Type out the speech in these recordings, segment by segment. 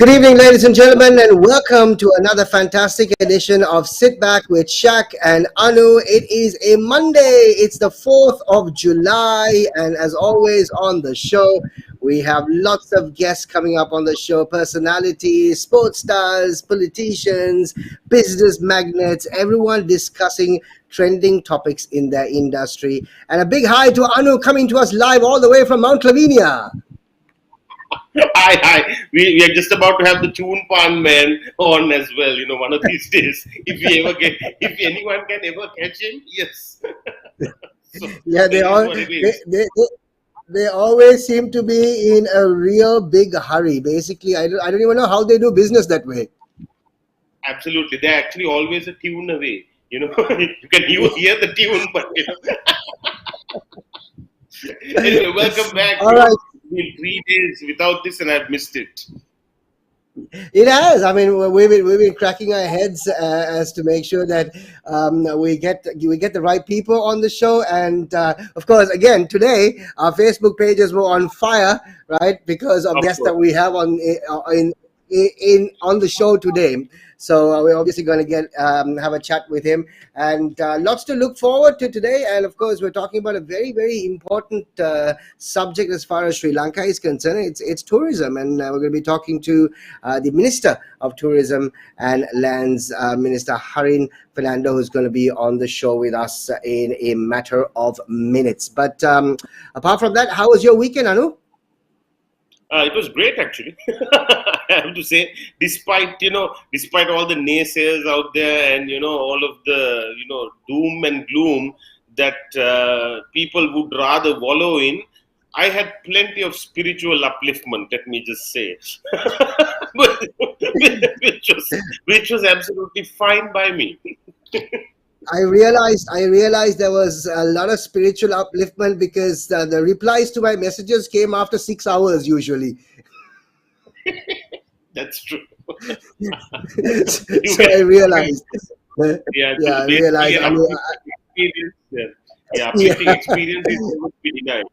Good evening, ladies and gentlemen, and welcome to another fantastic edition of Sitback with Shaq and Anu. It is a Monday. It's the 4th of July, and as always on the show, we have lots of guests coming up on the show, personalities, sports stars, politicians, business magnates, everyone discussing trending topics in their industry. And a big hi to Anu coming to us live all the way from Mount Lavinia. Hi. We are just about to have the Tune Pan man on as well. One of these days, if anyone can ever catch him, yes. So, yeah, they always seem to be in a real big hurry. Basically, I don't even know how they do business that way. Absolutely, they're actually always a tune away. You can hear the tune, but Anyway, welcome back. All right. 3 days without this, and I've missed it. It has. I mean, we've been cracking our heads as to make sure that we get the right people on the show. And of course, again today our Facebook pages were on fire, right? Because of guests that we have on the show today. So we're obviously going to get have a chat with him, and lots to look forward to today. And of course, we're talking about a very, very important subject as far as Sri Lanka is concerned. It's tourism, and we're going to be talking to the Minister of Tourism and Lands, Minister Harin Fernando, who's going to be on the show with us in a matter of minutes. But apart from that, how was your weekend, Anu? It was great, actually. I have to say, despite all the naysayers out there and all of the doom and gloom that people would rather wallow in, I had plenty of spiritual upliftment. Let me just say, which was absolutely fine by me. I realized there was a lot of spiritual upliftment because the replies to my messages came after 6 hours usually. That's true. So I realized. I realized. Experience is pretty nice.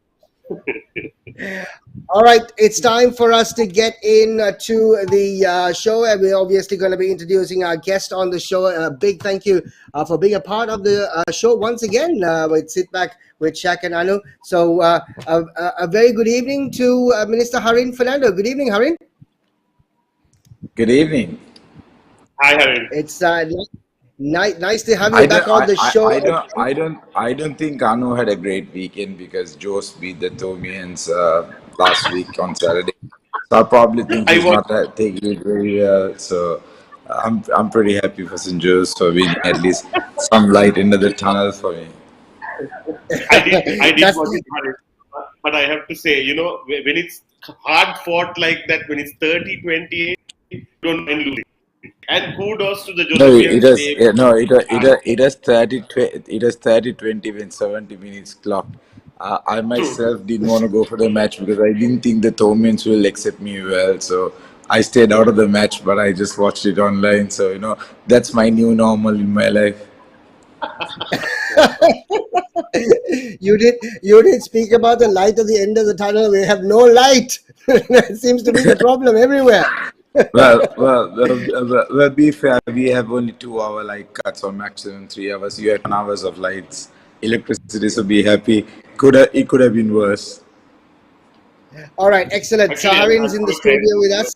All right, it's time for us to get into the show, and we're obviously going to be introducing our guest on the show. A big thank you for being a part of the show once again with Sitback with Shaq and Anu. So a very good evening to Minister Harin Fernando. Good evening, Harin. Good evening. Hi, Harin. It's nice to have you back on the show. I don't think Anu had a great weekend because Jose beat the Tomians last week on Saturday. So I probably think he's not taking it very well. So I'm pretty happy for St. Jose for being at least some light into the tunnel for me. I did watch it, but I have to say, when it's hard fought like that, when it's 30-28, you don't mind losing. And kudos to the Josephians. It has 30-20 when 70 minutes clocked. I myself didn't want to go for the match because I didn't think the Tomians will accept me well. So I stayed out of the match, but I just watched it online. So, that's my new normal in my life. You did speak about the light at the end of the tunnel. We have no light. That seems to be the problem everywhere. Well, be fair, we have only 2 hour light cuts or maximum 3 hours. You had 10 hours of lights, electricity, so be happy. It could have been worse. All right, excellent. Harin's in the studio with us.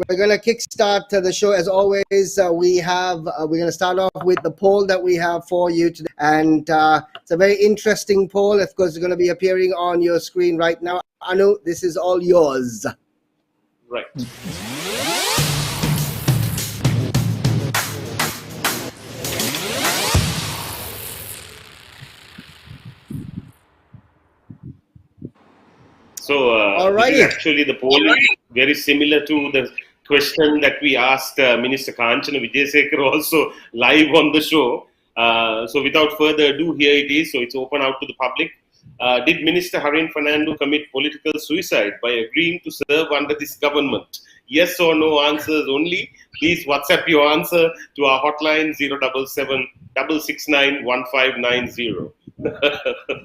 We're going to kickstart the show as always. We're going to start off with the poll that we have for you today, and it's a very interesting poll. Of course, it's going to be appearing on your screen right now. Anu, this is all yours. Right. So this is actually the poll is very similar to the question that we asked Minister Kanchana Wijayasekara also live on the show. So without further ado, here it is. So it's open out to the public. Did Minister Harin Fernando commit political suicide by agreeing to serve under this government? yes or no answers only. Please WhatsApp your answer to our hotline 077 669 1590.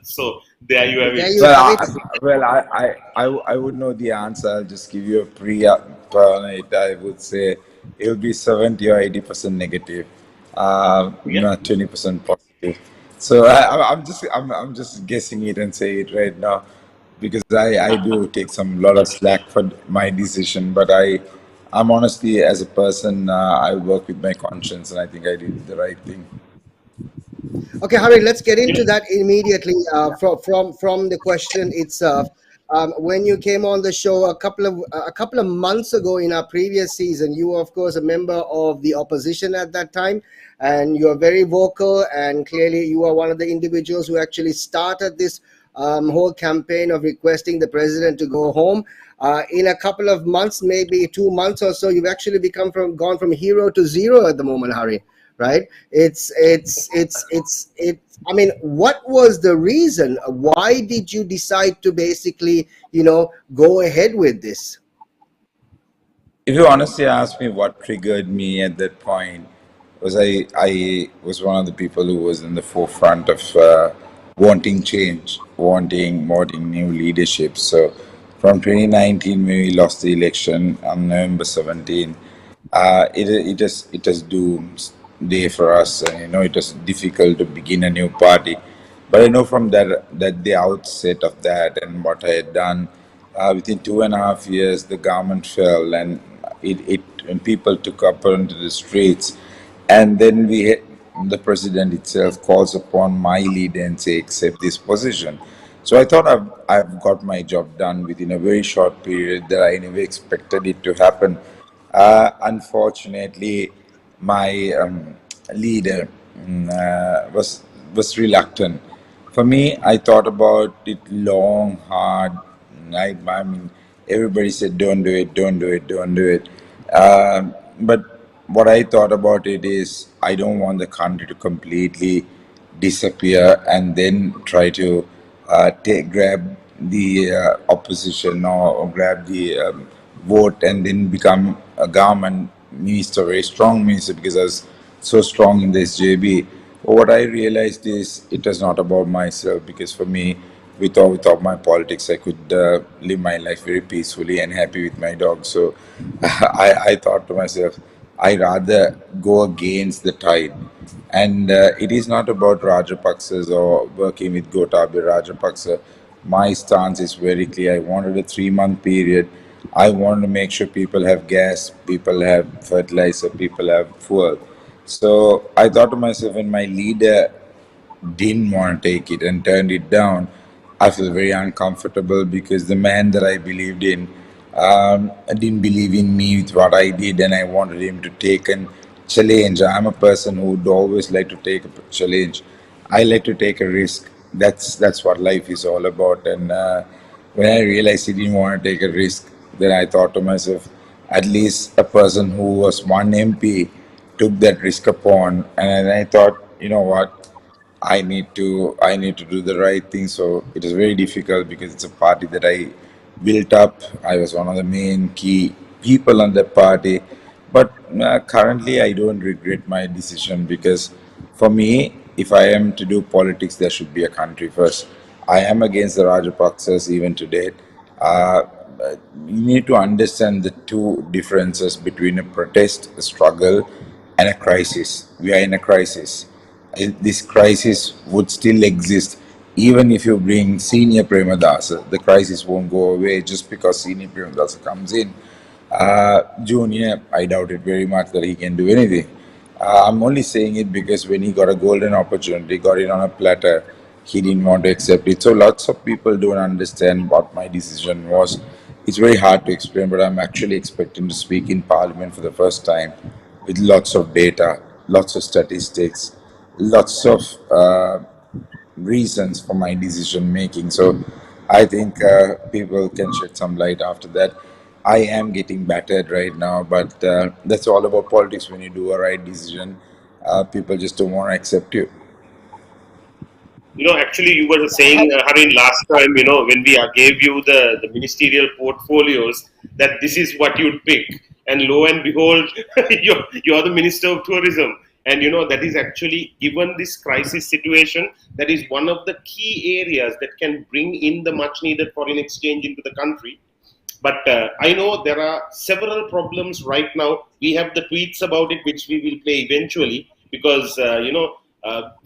So there you have There it. you Well, have it. I would know the answer. I'll just give you a pre on it. I would say it will be 70 or 80% negative, Yeah. not 20% positive. So I'm just guessing it and say it right now because I do take some lot of slack for my decision, but I'm honestly as a person I work with my conscience and I think I did the right thing. Okay, Hari, let's get You into know, that immediately. From the question itself, when you came on the show a couple of months ago in our previous season, you were of course a member of the opposition at that time, and you are very vocal. And clearly, you are one of the individuals who actually started this whole campaign of requesting the president to go home. In a couple of months, maybe 2 months or so, you've actually become from gone from hero to zero at the moment, Hari, right? I mean, what was the reason? Why did you decide to basically, go ahead with this? If you honestly ask me what triggered me at that point, was I was one of the people who was in the forefront of wanting change, wanting new leadership. So from 2019 when we lost the election on November 17, it was doomed day for us, and it was difficult to begin a new party. But I know from that the outset of that and what I had done, within 2.5 years, the government fell, and it when people took up onto the streets, and then the president itself calls upon my leader and say accept this position. So I thought I've got my job done within a very short period that I never expected it to happen. Unfortunately, my leader was reluctant. For me, I thought about it long, hard. I mean, everybody said, "Don't do it, don't do it, don't do it." But what I thought about it is, I don't want the country to completely disappear and then try to grab the opposition or grab the vote and then become a government minister, a very strong minister, because I was so strong in the SJB. But what I realized is it was not about myself, because for me, without my politics, I could live my life very peacefully and happy with my dog. So I thought to myself, I rather go against the tide. And it is not about Rajapaksas or working with Gotabaya Rajapaksa. My stance is very clear. I wanted a 3 month period. I wanted to make sure people have gas, people have fertilizer, people have fuel. So I thought to myself, when my leader didn't want to take it and turned it down, I feel very uncomfortable, because the man that I believed in didn't believe in me with what I did, and I wanted him to take a challenge. I'm a person who would always like to take a challenge. I like to take a risk. That's what life is all about. And when I realized he didn't want to take a risk, then I thought to myself, at least a person who was one MP took that risk upon, and I thought, you know what, I need to do the right thing. So it is very difficult because it's a party that I built up. I was one of the main key people on that party. But currently, I don't regret my decision, because for me, if I am to do politics, there should be a country first. I am against the Rajapaksas even today. Uh, you need to understand the two differences between a protest, a struggle, and a crisis. We are in a crisis. This crisis would still exist even if you bring senior Premadasa. The crisis won't go away just because senior Premadasa comes in. Junior, I doubt it very much that he can do anything. I'm only saying it because when he got a golden opportunity, got it on a platter, he didn't want to accept it. So lots of people don't understand what my decision was. It's very hard to explain, but I'm actually expecting to speak in Parliament for the first time with lots of data, lots of statistics, lots of reasons for my decision making. So I think people can shed some light after that. I am getting battered right now, but that's all about politics. When you do a right decision, people just don't want to accept you. Actually, you were saying, Harin, last time, when we gave you the ministerial portfolios, that this is what you'd pick. And lo and behold, you're the Minister of Tourism. And, that is actually, given this crisis situation, that is one of the key areas that can bring in the much needed foreign exchange into the country. But I know there are several problems right now. We have the tweets about it, which we will play eventually, because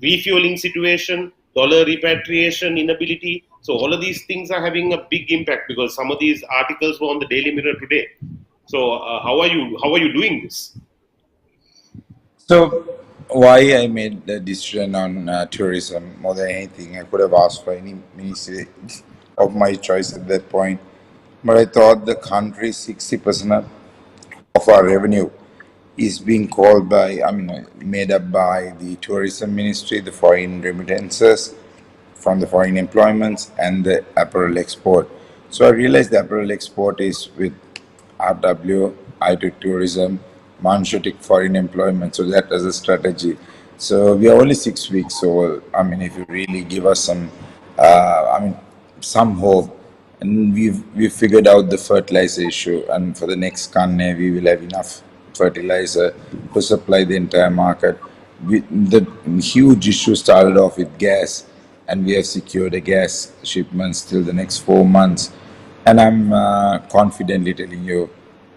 refueling situation, dollar repatriation inability. So all of these things are having a big impact because some of these articles were on the Daily Mirror today. So how are you? How are you doing this? So, why I made the decision on tourism more than anything, I could have asked for any ministry of my choice at that point. But I thought the country 60% of our revenue is being called by, made up by the tourism ministry, the foreign remittances from the foreign employments, and the apparel export. So I realized the apparel export is with RW, I took tourism, Manshu took foreign employment. So that as a strategy. So we are only 6 weeks. So if you really give us some, some hope, and we've figured out the fertilizer issue, and for the next Kanne we will have enough fertilizer to supply the entire market. The huge issue started off with gas, and we have secured a gas shipments till the next 4 months. And I'm confidently telling you,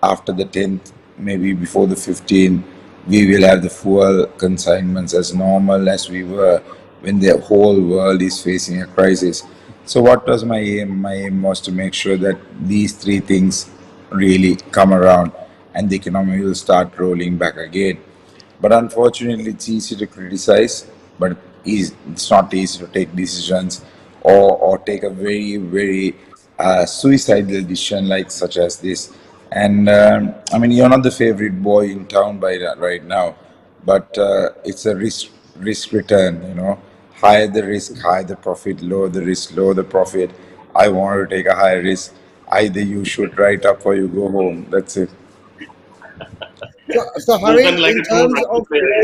after the 10th, maybe before the 15th, we will have the fuel consignments as normal as we were when the whole world is facing a crisis. So, what was my aim? My aim was to make sure that these three things really come around and the economy will start rolling back again. But unfortunately, it's easy to criticize, but it's not easy to take decisions, or take a very, very suicidal decision like such as this. And you're not the favorite boy in town right now, but it's a risk return. Higher the risk, higher the profit; lower the risk, lower the profit. I want to take a higher risk. Either you should write up or you go home. That's it. So Harin, Spoken like in a true terms rugby of player.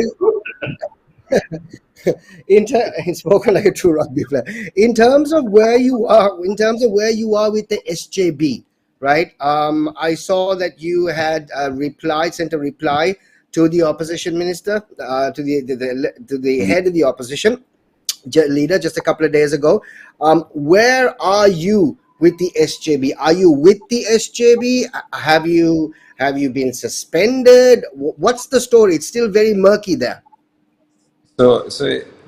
spoken like a true rugby player. In terms of where you are, with the SJB, right? I saw that you had sent a reply to the opposition minister, to the head of the opposition leader just a couple of days ago. Where are you with the SJB? Are you with the SJB? Have you been suspended? What's the story? It's still very murky there. So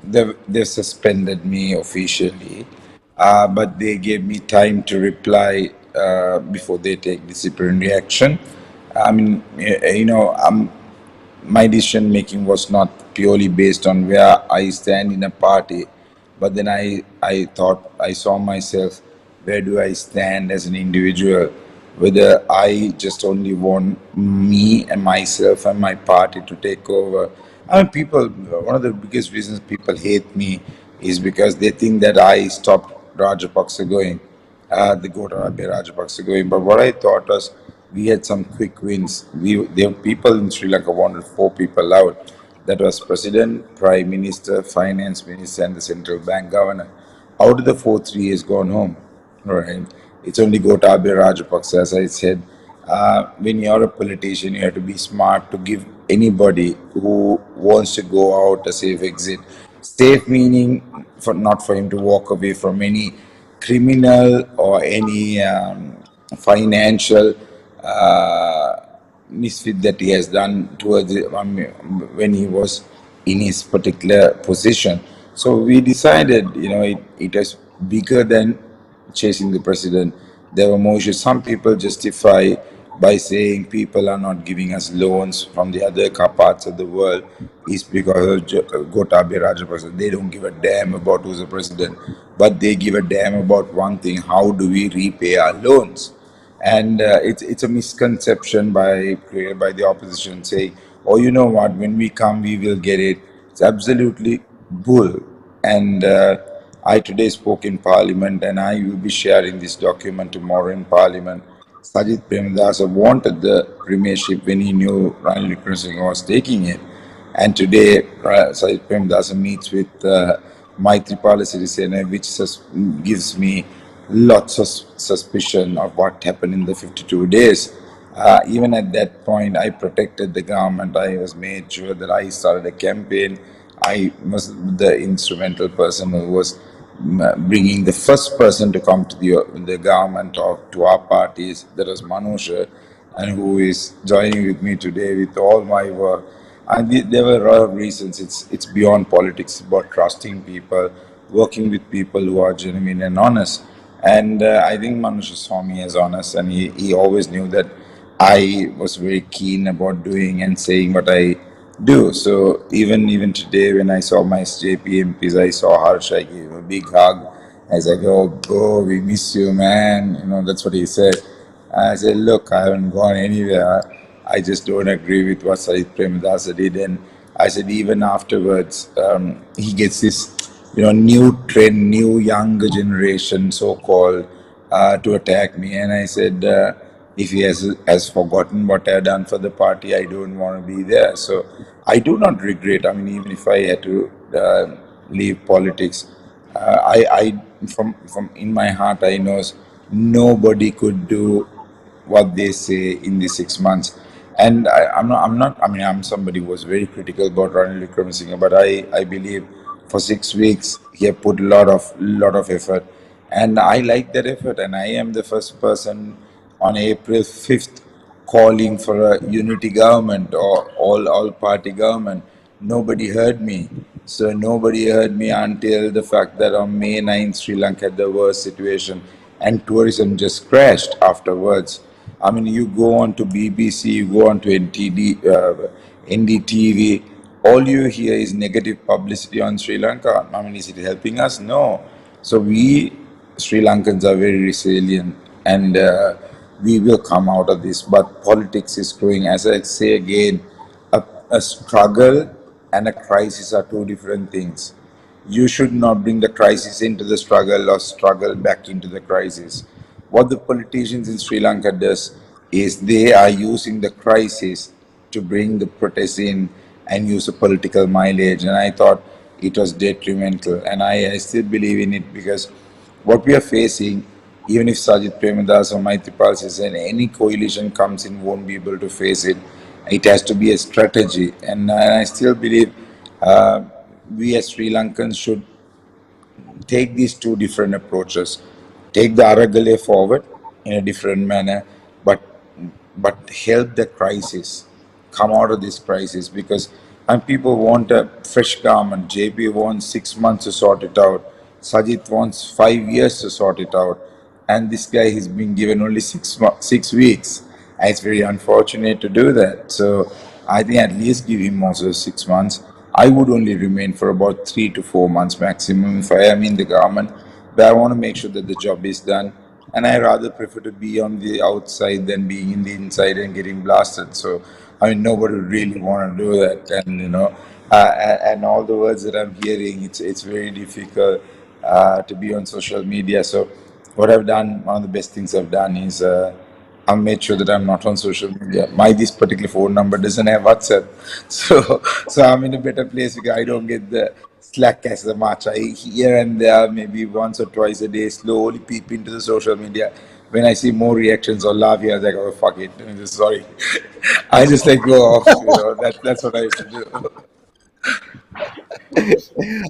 they've suspended me officially, but they gave me time to reply before they take disciplinary action. My decision making was not purely based on where I stand in a party, but then I thought, I saw myself, where do I stand as an individual, whether I just only want me and myself and my party to take over. One of the biggest reasons people hate me is because they think that I stopped Rajapaksa going, the Gotabaya Rajapaksa going. But what I thought was, we had some quick wins. There people in Sri Lanka wanted four people out. That was President, Prime Minister, Finance Minister, and the Central Bank Governor. Out of the four, three has gone home. Right? It's only Gotabaya Rajapaksa, as I said. When you're a politician, you have to be smart to give anybody who wants to go out a safe exit. Safe meaning for not for him to walk away from any criminal or any financial misfit that he has done towards when he was in his particular position. So we decided, it is bigger than chasing the president. There were more issues. Some people justify by saying people are not giving us loans from the other parts of the world is because of Gotabaya Rajapaksa. They don't give a damn about who's the president, but they give a damn about one thing: how do we repay our loans? And it's a misconception created by the opposition saying, oh, you know what, when we come we will get it. It's absolutely bull. And I today spoke in parliament, and I will be sharing this document tomorrow in parliament. Sajid Premdasa wanted the premiership when he knew Ranil Wickremesinghe was taking it. And today, Sajid Premdasa meets with Maithripala Sirisena, which gives me lots of suspicion of what happened in the 52 days. Even at that point, I protected the government. I was made sure that I started a campaign. I was the instrumental person who was bringing the first person to come to the government or to our parties. That was Manusha, and who is joining with me today with all my work. And there were a lot of reasons. It's beyond politics. It's about trusting people, working with people who are genuine and honest. And I think Manusha saw me as honest, and he always knew that I was very keen about doing and saying what I do. So even today, when I saw my SJP MPs, I saw Harsh. I gave him a big hug. I said, "Oh, bro, we miss you, man." That's what he said. I said, "Look, I haven't gone anywhere. I just don't agree with what Sajid Premadasa did." And I said, even afterwards, he gets this, new trend, new younger generation, so-called, to attack me. And I said, if he has forgotten what I've done for the party, I don't want to be there. So I do not regret. I mean, even if I had to leave politics, from in my heart, I know nobody could do what they say in the 6 months. And I mean, I'm somebody who was very critical about Ranil Wickremesinghe, but I believe for 6 weeks he had put a lot of effort, and I like that effort. And I am the first person on April 5th calling for a unity government or all party government. Nobody heard me. So nobody heard me until the fact that on May 9th, Sri Lanka had the worst situation and tourism just crashed afterwards. I mean, you go on to BBC, you go on to NDTV, all you hear is negative publicity on Sri Lanka. I mean, is it helping us? No. So we Sri Lankans are very resilient, and we will come out of this. But politics is growing. As I say again, a struggle and a crisis are two different things. You should not bring the crisis into the struggle or struggle back into the crisis. What the politicians in Sri Lanka does is they are using the crisis to bring the protests in and use a political mileage. And I thought it was detrimental. And I still believe in it, because what we are facing, even if Sajid Premadas or Maithripal says and any coalition comes in, won't be able to face it. It has to be a strategy. And I still believe we as Sri Lankans should take these two different approaches. Take the Aragale forward in a different manner, but help the crisis come out of this crisis, because and people want a fresh government. JP wants 6 months to sort it out. Sajid wants 5 years to sort it out, and this guy has been given only 6 weeks. And it's very unfortunate to do that. So I think at least give him also 6 months. I would only remain for about 3 to 4 months maximum if I am in the government, but I want to make sure that the job is done. And I rather prefer to be on the outside than being in the inside and getting blasted. So, I mean, nobody would really want to do that. And, and all the words that I'm hearing, it's very difficult to be on social media. So, what I've done, one of the best things I've done is I've made sure that I'm not on social media. This particular phone number doesn't have WhatsApp, so I'm in a better place because I don't get the slack as much. I here and there, maybe once or twice a day, slowly peep into the social media. When I see more reactions or laugh here, I was like, "Oh fuck it, I'm just sorry." I just like go off. That's what I used to do.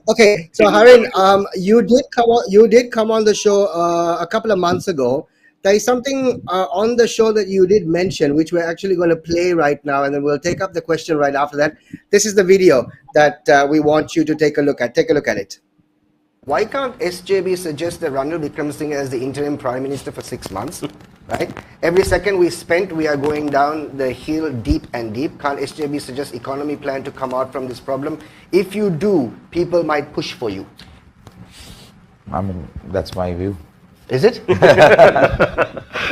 Okay, so Harin, you did come on the show a couple of months ago. There is something on the show that you did mention, which we're actually going to play right now, and then we'll take up the question right after that. This is the video that we want you to take a look at. Take a look at it. Why can't SJB suggest that Ranil Wickremesinghe as the interim prime minister for 6 months? Right? Every second we spent, we are going down the hill deep and deep. Can't SJB suggest economy plan to come out from this problem? If you do, people might push for you. I mean, that's my view. Is it?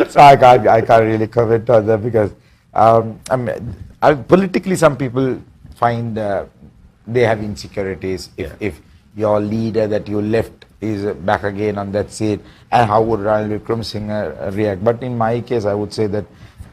So I can't really comment on that, because I mean, politically some people find they have insecurities if your leader that you left is back again on that seat, and how would Ranil Wickremesinghe react. But in my case, I would say that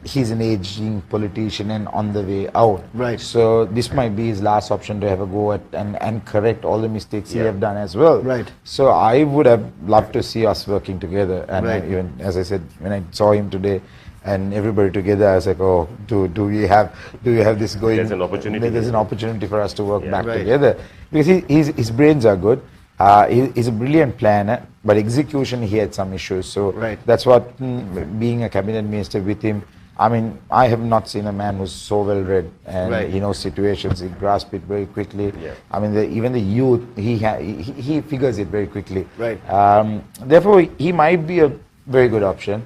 he's an aging politician and on the way out. Right. So this might be his last option to have a go at and correct all the mistakes he Yeah. have done as well. Right. So I would have loved to see us working together. And Right. even as I said, when I saw him today and everybody together, I was like, oh, do we have this going? There's an opportunity There's here. an opportunity for us to work back Right. together, because his brains are good. He's a brilliant planner, but execution he had some issues. So Right. that's what being a cabinet minister with him. I mean, I have not seen a man who's so well read, and Right. he knows situations. He grasps it very quickly. Yeah. I mean, even the youth, he figures it very quickly. Right. Therefore, he might be a very good option.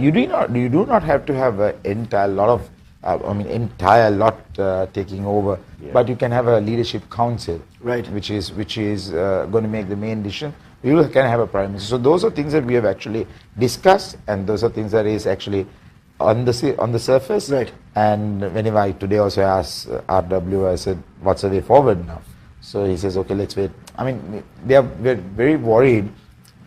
You do not have to have an entire lot taking over, Yeah. but you can have a leadership council, Right. which is going to make the main decision. You can have a prime minister. So those are things that we have actually discussed, and those are things that is actually on the surface. Right. And whenever I today also asked RW, I said, "What's the way forward now?" So he says, "Okay, let's wait." I mean, we're very worried.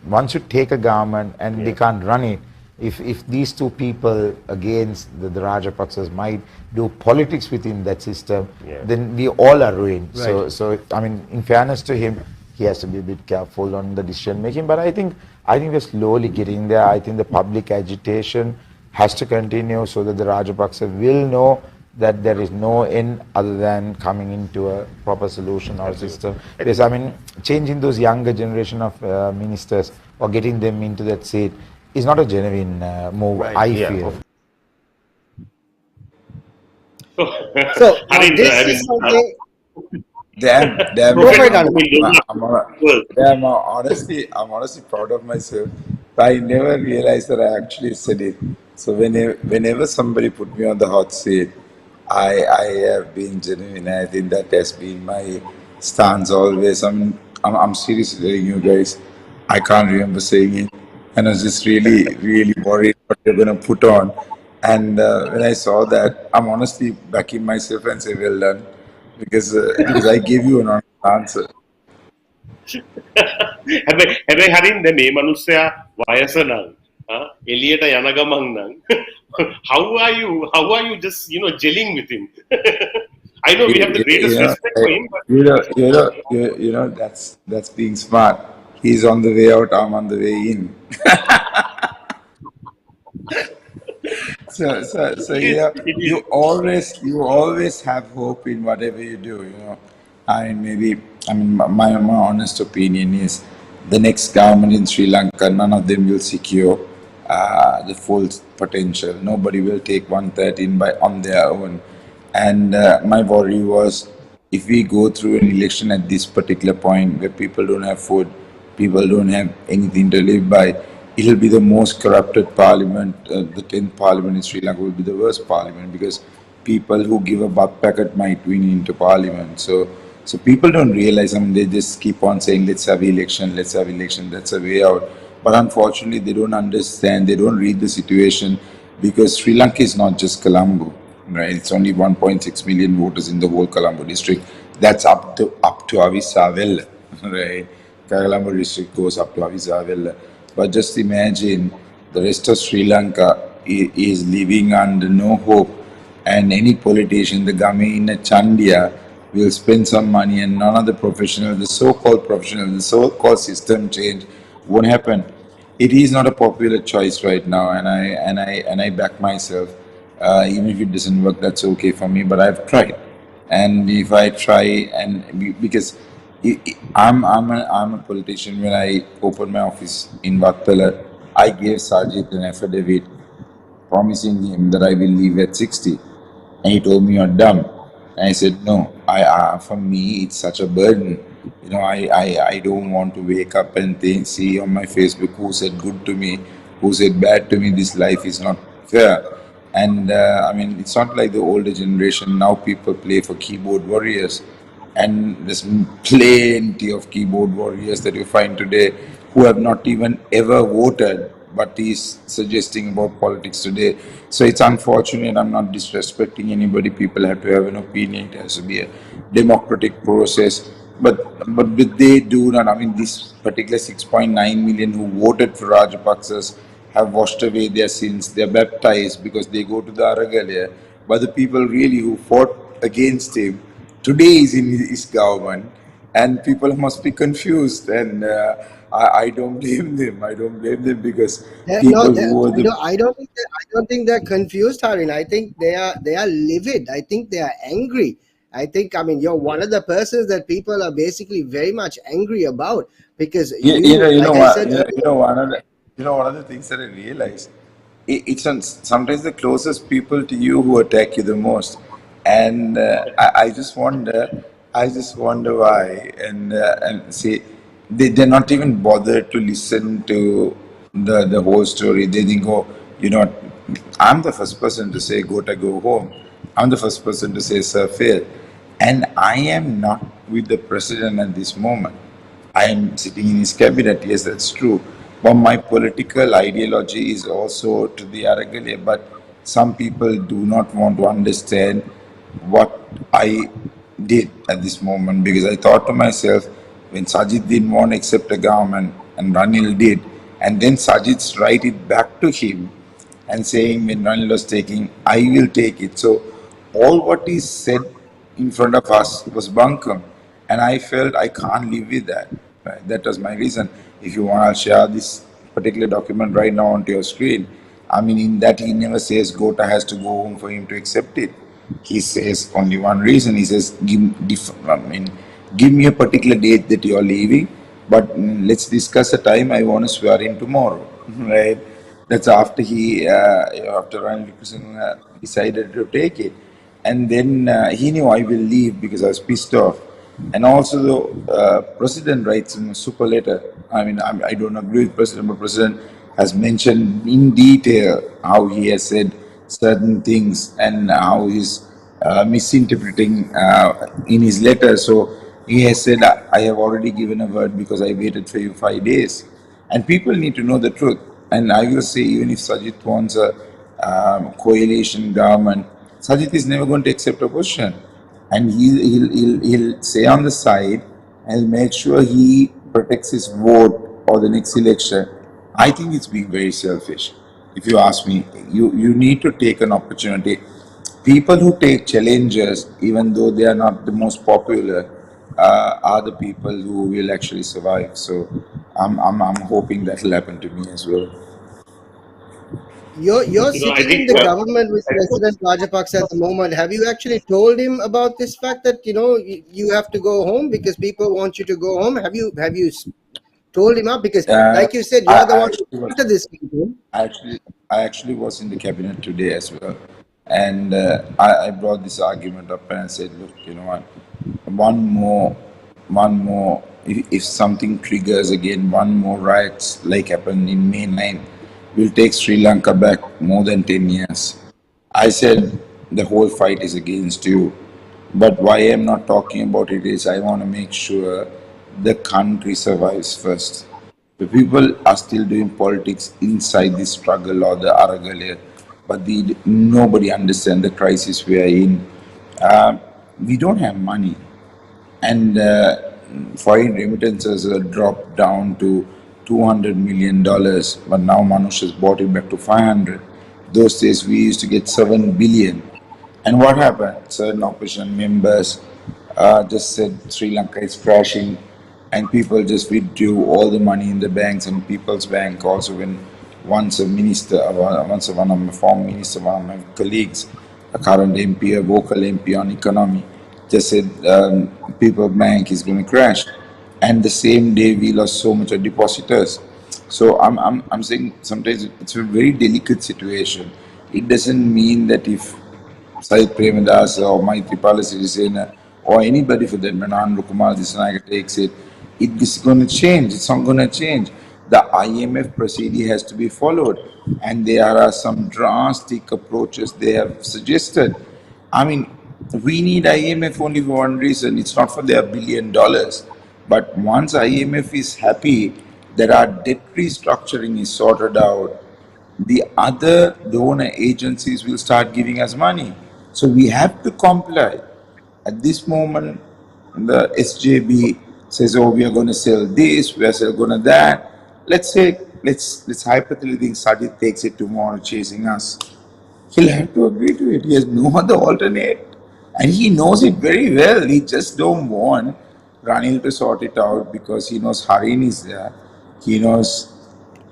Once you take a government and they can't run it, if these two people against the Rajapaksas might do politics within that system, Yeah. then we all are ruined. Right. So I mean, in fairness to him, he has to be a bit careful on the decision making. But I think we're slowly getting there. I think the public agitation has to continue so that the Rajapaksa will know that there is no end other than coming into a proper solution or system. Because I mean, changing those younger generation of ministers or getting them into that seat is not a genuine move, Right. I Yeah. feel. So Harin, this I is mean, something. Damn, Go for it, Anu. I'm honestly proud of myself. I never realized that I actually said it. So whenever somebody put me on the hot seat, I have been genuine. I think that has been my stance always. I'm seriously telling you guys, I can't remember saying it, and I was just really worried what they're gonna put on. And when I saw that, I'm honestly backing myself and say, well done, because I gave you an honest answer. හැබැයි හරින් දැන් මේ මනුස්සයා වයස නම් එළියට යන ගමන් නම් how are you just gelling with him? I know we have the greatest respect for him, but That's being smart. He's on the way out. I'm on the way in. So it is, it is. you always have hope in whatever you do. My honest opinion is the next government in Sri Lanka, none of them will secure the full potential. Nobody will take 113 on their own. And my worry was, if we go through an election at this particular point where people don't have food, people don't have anything to live by, it'll be the most corrupted parliament. The 10th parliament in Sri Lanka will be the worst parliament, because people who give a buck packet might win into parliament. So people don't realize. They just keep on saying, let's have election, that's a way out. But unfortunately, they don't understand, they don't read the situation, because Sri Lanka is not just Colombo, right? It's only 1.6 million voters in the whole Colombo district. That's up to Avisavella, right? Colombo district goes up to Avisavella. But just imagine, the rest of Sri Lanka is living under no hope, and any politician, the Gami in a Chandia, will spend some money, and none of the professionals, the so-called system change won't happen. It is not a popular choice right now, and I back myself. Even if it doesn't work, that's okay for me. But I've tried, and if I try, because I'm a politician. When I opened my office in Vattala, I gave Sajid an affidavit promising him that I will leave at 60. And he told me, you're dumb. And I said, no, for me, it's such a burden. I don't want to wake up and see on my Facebook who said good to me, who said bad to me. This life is not fair. And it's not like the older generation. Now people play for keyboard warriors. And there's plenty of keyboard warriors that you find today who have not even ever voted, but he's suggesting about politics today. So it's unfortunate. I'm not disrespecting anybody. People have to have an opinion. It has to be a democratic process. But they do not. This particular 6.9 million who voted for Rajapaksas, have washed away their sins. They are baptized because they go to the Aragalaya. But the people really who fought against him today is in his government, and people must be confused. And I don't blame them. I don't blame them because No, people who were the I don't think they're confused, Harin. I think they are livid. I think they are angry. I think, I mean, you're one of the persons that people are basically very much angry about because you know like I what, said earlier, one of the things that I realized, sometimes the closest people to you who attack you the most, and I just wonder why, and see, they're not even bothered to listen to the whole story. They think, oh, you know, I'm the first person to say go to go home. I'm the first person to say sir fail, and I am not with the president at this moment. I am sitting in his cabinet, yes, that's true. But my political ideology is also to the Aragale. But some people do not want to understand what I did at this moment because I thought to myself, when Sajid didn't want to accept a government and Ranil did, and then Sajid's write it back to him and saying when Ranil was taking, I will take it. So all what is said in front of us was bunkum, and I felt I can't live with that. Right? That was my reason. If you want, I'll share this particular document right now onto your screen. I mean, in that he never says Gota has to go home for him to accept it. He says only one reason. He says, give me a particular date that you are leaving, but let's discuss a time I want to swear in tomorrow, right? That's after after Ranil Wickremesinghe decided to take it. And then he knew I will leave because I was pissed off. And also the president writes in a super letter. I mean, I don't agree with president, but president has mentioned in detail how he has said certain things and how he's misinterpreting in his letter. So he has said, I have already given a word because I waited for you 5 days. And people need to know the truth. And I will say, even if Sajid wants a coalition government, Sajid is never going to accept a position. And he'll stay on the side and make sure he protects his vote for the next election. I think it's being very selfish. If you ask me, you need to take an opportunity. People who take challenges, even though they are not the most popular, are the people who will actually survive. So I'm hoping that will happen to me as well. you're I sitting in think the government with President Rajapaksa at the moment. Have you actually told him about this fact that you have to go home because people want you to go home? Have you told him up because, Uh, like you said, you are the I one who actually was started this campaign. I actually, I actually was in the cabinet today as well, and I brought this argument up and I said, look, you know what, one more, one more. If something triggers again, one more riots like happened in May 9, will take Sri Lanka back more than 10 years. I said the whole fight is against you, but why I'm not talking about it is I want to make sure the country survives first. The people are still doing politics inside the struggle or the Aragalaya, but nobody understands the crisis we are in. Uh, we don't have money, and foreign remittances dropped down to $200 million, but now Manush has bought it back to 500. Those days we used to get 7 billion. And what happened? Certain opposition members just said Sri Lanka is crashing, and people just withdrew all the money in the banks and People's Bank. Also, when once one of my former minister, one of my colleagues, a current MP, a vocal MP on economy, just said People Bank is going to crash, and the same day we lost so much of depositors. So I'm saying sometimes it's a very delicate situation. It doesn't mean that if Syed Premandas or Maithripala Sirisena or anybody for that matter, Anand Kumar Dissanayake takes it, it is going to change. It's not going to change. The IMF procedure has to be followed, and there are some drastic approaches they have suggested. I mean, we need IMF only for one reason. It's not for their $1 billion. But once IMF is happy that our debt restructuring is sorted out, the other donor agencies will start giving us money. So we have to comply. At this moment, the SJB says, oh, we are going to sell this, we are going to that. Let's say let's hypothetically think Sajid takes it tomorrow chasing us. He'll have to agree to it. He has no other alternate. And he knows it very well. He just don't want Ranil to sort it out because he knows Harin is there. He knows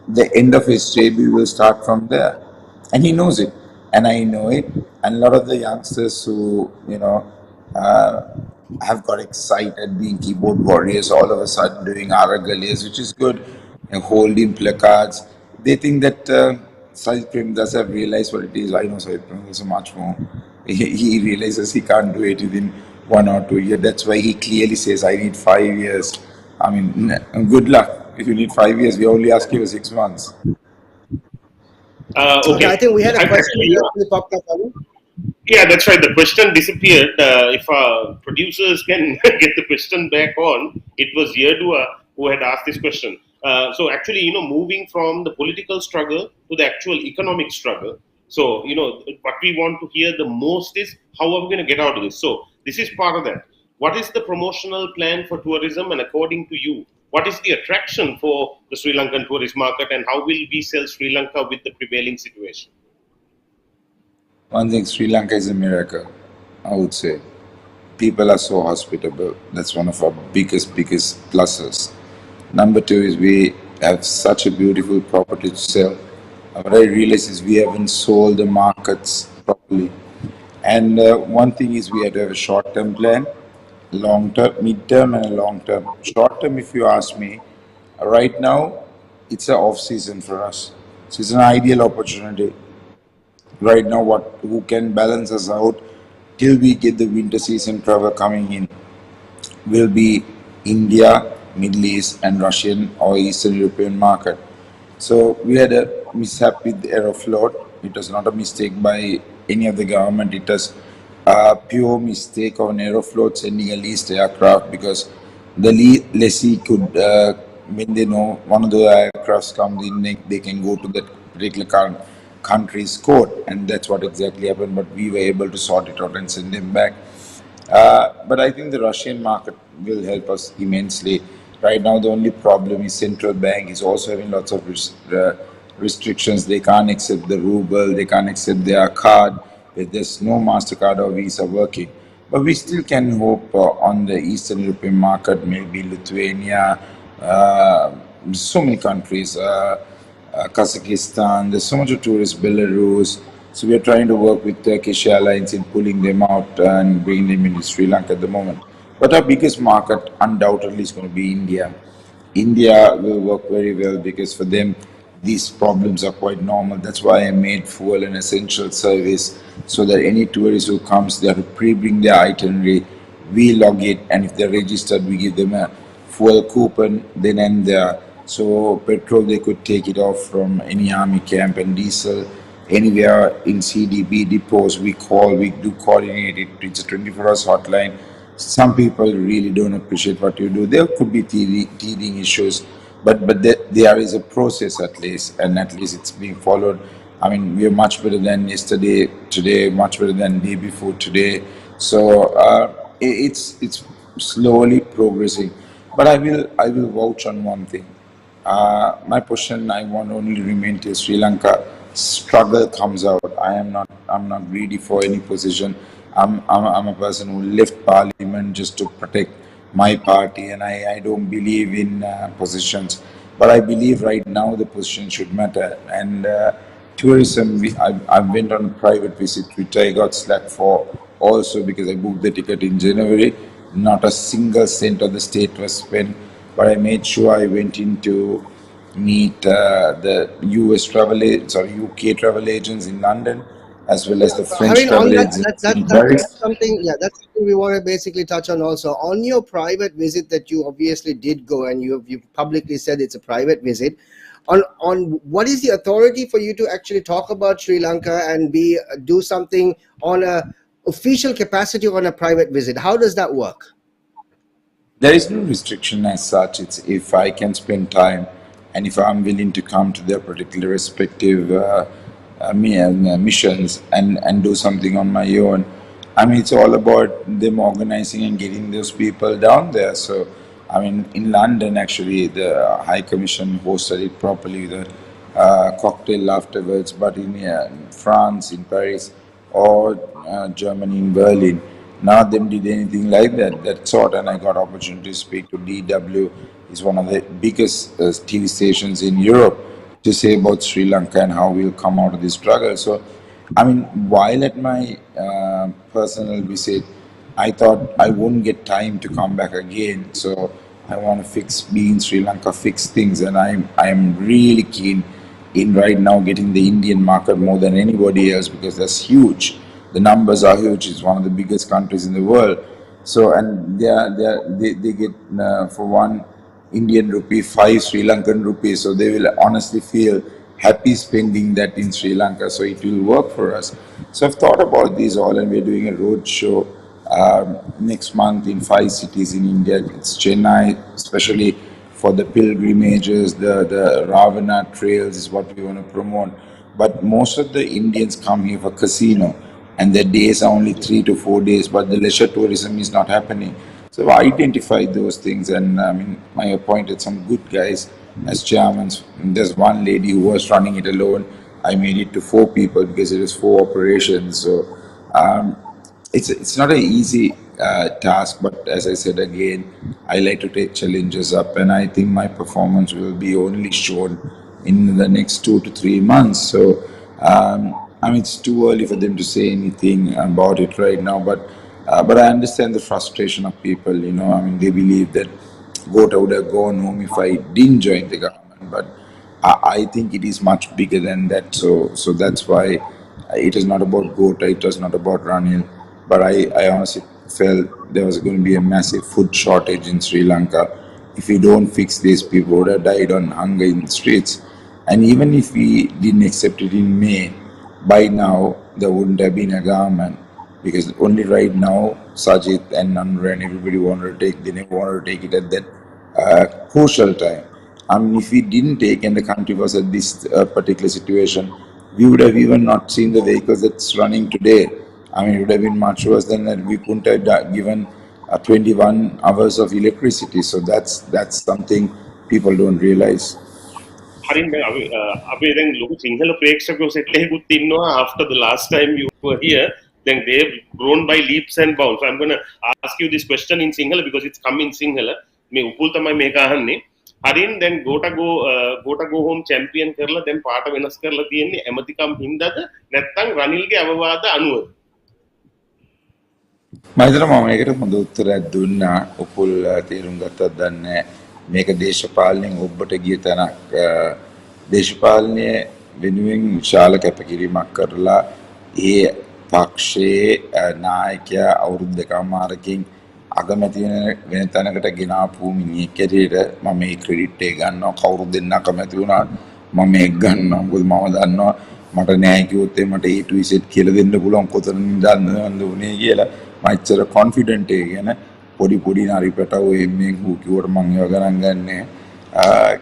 the end of his history will start from there. And he knows it. And I know it. And a lot of the youngsters who, uh, have got excited being keyboard warriors all of a sudden doing Aragalis, which is good, and holding placards. They think that Sajid Premdas have realized what it is. I know Sajid Premdas much more. He realizes he can't do it within 1 or 2 years. That's why he clearly says, I need 5 years. I mean, good luck. If you need 5 years, we only ask you for 6 months. Okay, I Okay. think we had a question Actually, that actually popped up. Anu. yeah, that's right. The question disappeared. If our producers can get the question back on, it was Yerdua who had asked this question. So actually, moving from the political struggle to the actual economic struggle. So, what we want to hear the most is how are we going to get out of this? So this is part of that. What is the promotional plan for tourism? And according to you, what is the attraction for the Sri Lankan tourist market and how will we sell Sri Lanka with the prevailing situation? One thing, Sri Lanka is a miracle, I would say. People are so hospitable. That's one of our biggest pluses. Number two is we have such a beautiful property to sell. What I realize is we haven't sold the markets properly. And one thing is we had to have a short-term plan, long-term, mid-term, and a long-term. Short-term, if you ask me, right now it's an off-season for us. So it's an ideal opportunity right now. What who can balance us out till we get the winter season travel coming in will be India, Middle East, and Russian or Eastern European market. So we had a mishap with Aeroflot. It was not a mistake by any of the government. It was a pure mistake of an Aeroflot sending a leased aircraft because the lessee could, when they know one of the aircrafts comes in, they can go to that particular country's court, and that's what exactly happened. But we were able to sort it out and send them back. But I think the Russian market will help us immensely. Right now, the only problem is central bank is also having lots of restrictions. They can't accept the ruble, they can't accept their card. There's no MasterCard or Visa working. But we still can hope on the Eastern European market, maybe Lithuania, so many countries, Kazakhstan, there's so much of tourists, Belarus. So we are trying to work with Turkish Airlines in pulling them out and bringing them into Sri Lanka at the moment. But our biggest market undoubtedly is going to be India. India will work very well because for them these problems are quite normal. That's why I made fuel an essential service so that any tourist who comes, they have to pre-bring their itinerary. We log it, and if they're registered, we give them a fuel coupon. Then and there, so petrol they could take it off from any army camp, and diesel anywhere in CDB depots. We call, we do coordinate it. It's a 24 hours hotline. Some people really don't appreciate what you do. There could be teething issues, but there is a process at least, and at least it's being followed. I mean, we are much better than yesterday, today, much better than day before today. So it's slowly progressing. But I will vouch on one thing. My position, I want only remain till Sri Lanka struggle comes out. I'm not greedy for any position. I'm a person who left parliament just to protect my party, and I don't believe in positions. But I believe right now the position should matter. And tourism, I went on a private visit, which I got slack for also because I booked the ticket in January. Not a single cent of the state was spent, but I made sure I went in to meet the US sorry, UK travel agents in London, as well as the French Harin, on travel that, agents that in that's Paris. something. Yeah, that's something we want to basically touch on also. On your private visit that you obviously did go, and you publicly said it's a private visit. On what is the authority for you to actually talk about Sri Lanka and do something on a official capacity on a private visit? How does that work? There is no restriction as such. It's if I can spend time and if I'm willing to come to their particular respective missions and do something on my own. I mean, it's all about them organizing and getting those people down there. So I mean, in London, actually, the High Commission hosted it properly with a cocktail afterwards. But in France, in Paris, or Germany, in Berlin, none of them did anything like that. That sort, and I got opportunity to speak to DW, is one of the biggest TV stations in Europe, to say about Sri Lanka and how we'll come out of this struggle. So, I mean, while at my personal visit, I thought I wouldn't get time to come back again. So I want to be in Sri Lanka, fix things, and I'm really keen in right now getting the Indian market more than anybody else because that's huge. The numbers are huge. It's one of the biggest countries in the world. So and they get for one Indian rupee, 5 Sri Lankan rupees. So they will honestly feel happy spending that in Sri Lanka. So it will work for us. So I've thought about these all, and we're doing a road show next month in 5 cities in India. It's Chennai, especially for the pilgrimages, the Ravana trails is what we want to promote. But most of the Indians come here for casino, and their days are only 3 to 4 days, but the leisure tourism is not happening. So I identified those things, and I mean, I appointed some good guys as chairmen. There's one lady who was running it alone. I made it to 4 people because it was 4 operations. So um, it's not an easy task, but as I said again, I like to take challenges up, and I think my performance will be only shown in the next 2 to 3 months. So I mean, it's too early for them to say anything about it right now, but I understand the frustration of people. You know, I mean, they believe that Gota would have gone home if I didn't join the government, but I think it is much bigger than that. So that's why it is not about Gota, it was not about Ranil, but I honestly felt there was going to be a massive food shortage in Sri Lanka. If we don't fix this, people would have died on hunger in the streets. And even if we didn't accept it in May, by now there wouldn't have been a government because only right now Sajid and Nanru and everybody wanted to take, they never wanted to take it at that crucial time. I mean, if we didn't take and the country was at this particular situation, we would have even not seen the vehicles that's running today. I mean, it would have been much worse than that. We couldn't have given 21 hours of electricity. So that's something people don't realize. Harin, අපි දැන් ලොකු Sinhala ප්‍රේක්ෂකයෝ set එකකුත් ඉන්නවා after the last time you were here. Then they've grown by leaps and bounds. So I'm going to ask you this question in Sinhala because it's come in Sinhala. මේ උපුල් තමයි මේක අහන්නේ. Harin, then Gota go home champion කරලා then පාට වෙනස් කරලා තියෙන්නේ ඇමතිකම් හින්දාද නැත්නම් රනිල්ගේ අවවාද අනුවද? මම හිතනවා මම ඒකට හොඳ උත්තරයක් දුන්නා. උපුල් තේරුම් ගත්තත් දන්නේ මේක දේශපාලනයෙන් ඔබට ගිය තැනක්. දේශපාලනයේ වෙනුවෙන් විශාල කැපකිරීමක් කරලා ඒ පක්ෂයේ නායකයා අවුරුදු දෙකමාරකින් අගමැති වෙන තැනකට ගෙනාපු මිනිහෙක් ඇටියට මම මේ ක්‍රෙඩිට් එක ගන්නවා. කවුරුද දෙන්න අකමැති වුණාට මම මේක ගන්නවා. මොකද මම දන්නවා මට නෑ කිව්වොත් මට A to Z කියලා දෙන්න පුළුවන් කොතනින්ද නන්ද උනේ කියලා. මම ඇත්තට කොන්ෆිඩන්ට් එක ගැන පොඩි නාරි පැටව එම්මෙන් හු කිව්වට මම ඒව ගණන් ගන්නෑ.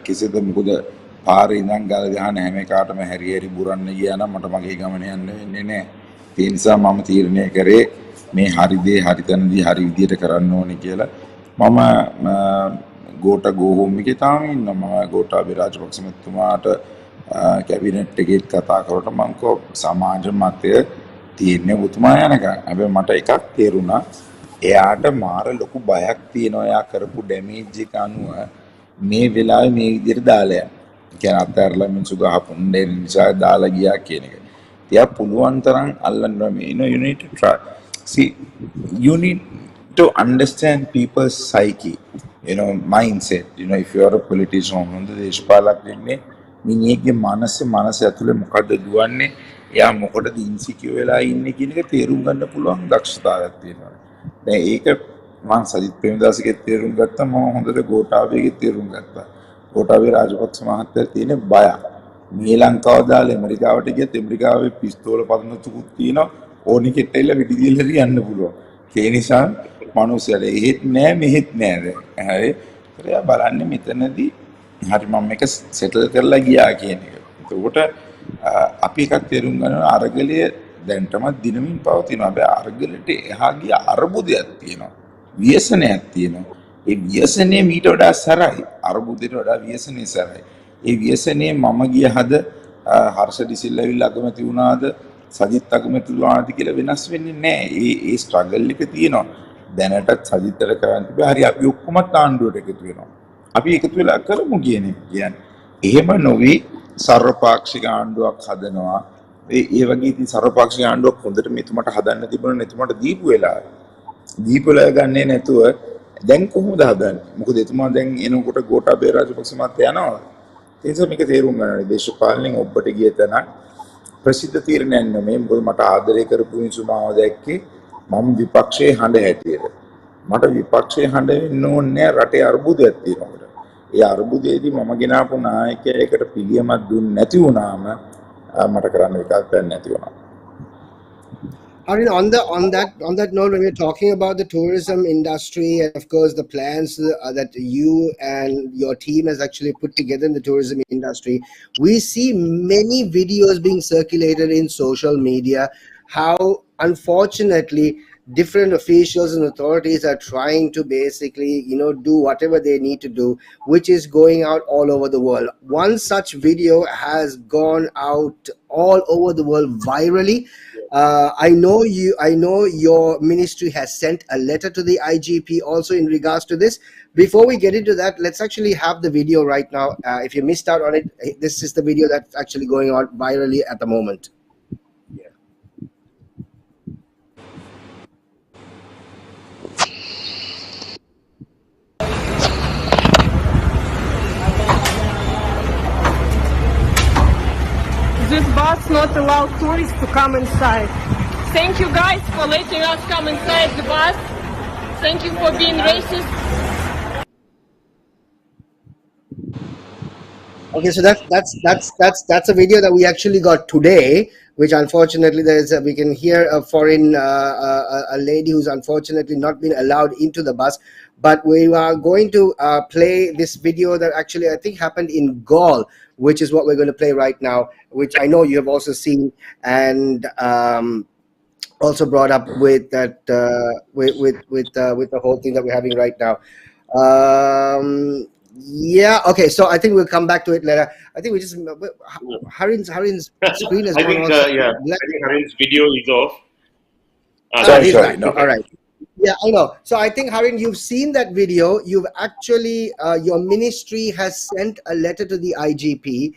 කිසිද මොකද පාරේ ඉඳන් ගල ගහන හැම එකටම හැරි බුරන්න ගියා නම් මට මගේ ගමන යන්න වෙන්නේ නෑ. ඒ නිසා මම තීරණය කරේ මේ හරි දේ හරි තැනදී හරි විදියට කරන්න ඕනේ කියලා. මම ගෝඨා ගෝ හෝම් එකේ තාම ඉන්නවා. මම ගෝඨාභය රාජපක්ෂ මහත්මයාට කැබිනට් එකේ කතා කරලා මම කෝ සමාජ මතය තියෙන්නේ ඔබතුමා යනකම්. හැබැයි මට එකක් තේරුණා එයාට මාර ලොකු බයක් තියෙනවා එයා කරපු ඩැමේජ් එක අනුව මේ වෙලාවේ මේ විදියට දාලා යන්න. ඒ කියන්නේ අත්හැරලා මිනිස්සු ගහපුන්නේ නිසා දාලා ගියා කියන එක. එයා පුළුවන් තරම් අල්ලන්න මේ you need to try. See, you need to understand people's psyche, mindset. If you are a politician, හොඳ දේශපාලකයෙක්නේ මිනිහෙක්ගේ මනස ඇතුලේ මොකද්ද දුවන්නේ? එයා මොකටද ඉන්සිකියර් වෙලා ඉන්නේ කියන එක තේරුම් ගන්න පුළුවන් දක්ෂතාවයක් තියෙනවා. දැන් ඒක මම සජිත් ප්‍රේමදාසගේ තේරුම් ගත්තා. මම හොඳට ගෝඨාභයගේ තේරුම් ගත්තා. ගෝඨාභය රාජපක්ෂ මහත්තයා තියෙන බය. මේ ලංකාව දාලා ඇමරිකාවට ගියත් ඇමරිකාවේ පිස්තෝල පදනතුකුත් තියෙනවා. ඕනි කෙට්ටයිලා වෙඩි දීලා හරි යන්න පුළුවන්. ඒ නිසා මිනිස්සුන්ට එහෙත් නෑ මෙහෙත් නෑ දැන්. හරි. ඒත් එයා බලන්නේ මෙතනදී හරි මම මේක සෙටල් කරලා ගියා කියන එක. එතකොට අපි එකක් තේරුම් ගන්නවා අරගලය දැන්ටමත් දිනමින් පවතිනවා. හැබැයි අරගලට එහා ගිය අරබුදයක් තියෙනවා. ව්‍යසනයක් තියෙනවා. ඒ ව්‍යසනයේ මීට වඩා සරයි. අර්බුදයට වඩා ව්‍යසනයේ සරයි. ඒ ව්‍යසනයේ මම ගිය හද හර්ෂ ඩිසිල් ඇවිල්ලා අගමැති වුණාද සජිත් අගමැති වුණාද කියලා වෙනස් වෙන්නේ නැහැ. ඒ ස්ට්‍රගල් එක තියෙනවා. දැනටත් සජිත්තට කරන්න තිබ්බා. හරි අපි ඔක්කොමත් ආණ්ඩුවට එකතු වෙනවා. අපි එකතු වෙලා කරමු කියන එක කියන්නේ. එහෙම නොවේ සර්වපාක්ෂික ආණ්ඩුවක් හදනවා. ඒ වගේ ඉතින් සර්වපාක්ෂික ආණ්ඩුවක් හොඳට මෙතුමට හදන්න තිබුණා එතුමට දීපු වෙලාව ගන්නේ නැතුව දැන් කොහොමද හදන්නේ? මොකද එතුමා දැන් එනකොට ගෝඨාභය රාජපක්ෂ මහත්තයා යනවා. ඒ නිසා මේක තේරුම් ගන්න ඕනේ. දේශපාලනෙන් ඔබට ගිය තැනක් ප්‍රසිද්ධ තීරණයක් නෙමෙයි. මොකද මට ආදරය කරපු මිනිස්සු මාව දැක්කේ මම විපක්ෂයේ හඬ හැටියට. මට විපක්ෂයේ හඬ වෙන්න ඕනේ නැහැ රටේ අර්බුදයක් තියෙනකොට. ඒ අර්බුදයේදී මම ගෙනාපු නායකයෙකුට පිළියමක් දුන්නේ නැති වුණාම මට කරන්න විකල්පයක් නැති වුණා. I mean, on that note, when we're talking about the tourism industry and of course the plans that you and your team has actually put together in the tourism industry, we see many videos being circulated in social media. How unfortunately different officials and authorities are trying to basically, do whatever they need to do, which is going out all over the world. One such video has gone out all over the world virally. I know your ministry has sent a letter to the IGP also in regards to this. Before we get into that, let's actually have the video right now. If you missed out on it, this is the video that's actually going on virally at the moment. This bus not allow tourists to come inside. Thank you guys for letting us come inside the bus. Thank you for being racist. Okay, so that's a video that we actually got today, which unfortunately we can hear a foreign a lady who's unfortunately not been allowed into the bus. But we are going to play this video that actually I think happened in Gaul, which is what we're going to play right now, which I know you have also seen and also brought up with that with the whole thing that we're having right now. Yeah. Okay. So I think we'll come back to it later. I think we just Harin's screen has gone on. I think Harin's video is off. Sorry. No. All right. Yeah, I know. So I think, Harin, you've seen that video. You've actually, your ministry has sent a letter to the IGP.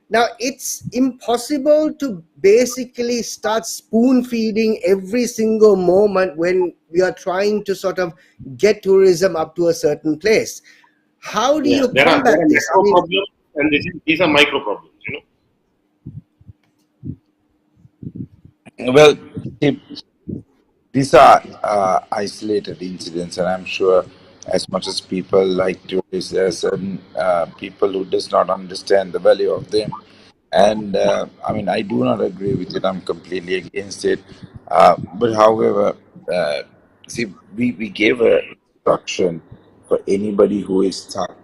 Now, it's impossible to basically start spoon feeding every single moment when we are trying to sort of get tourism up to a certain place. How do you combat this? Macro problems, and these are micro problems, Well, these are isolated incidents, and I'm sure as much as people like tourists, there are certain people who does not understand the value of them. And I mean, I do not agree with it. I'm completely against it. But however, see, we gave an instruction for anybody who is stuck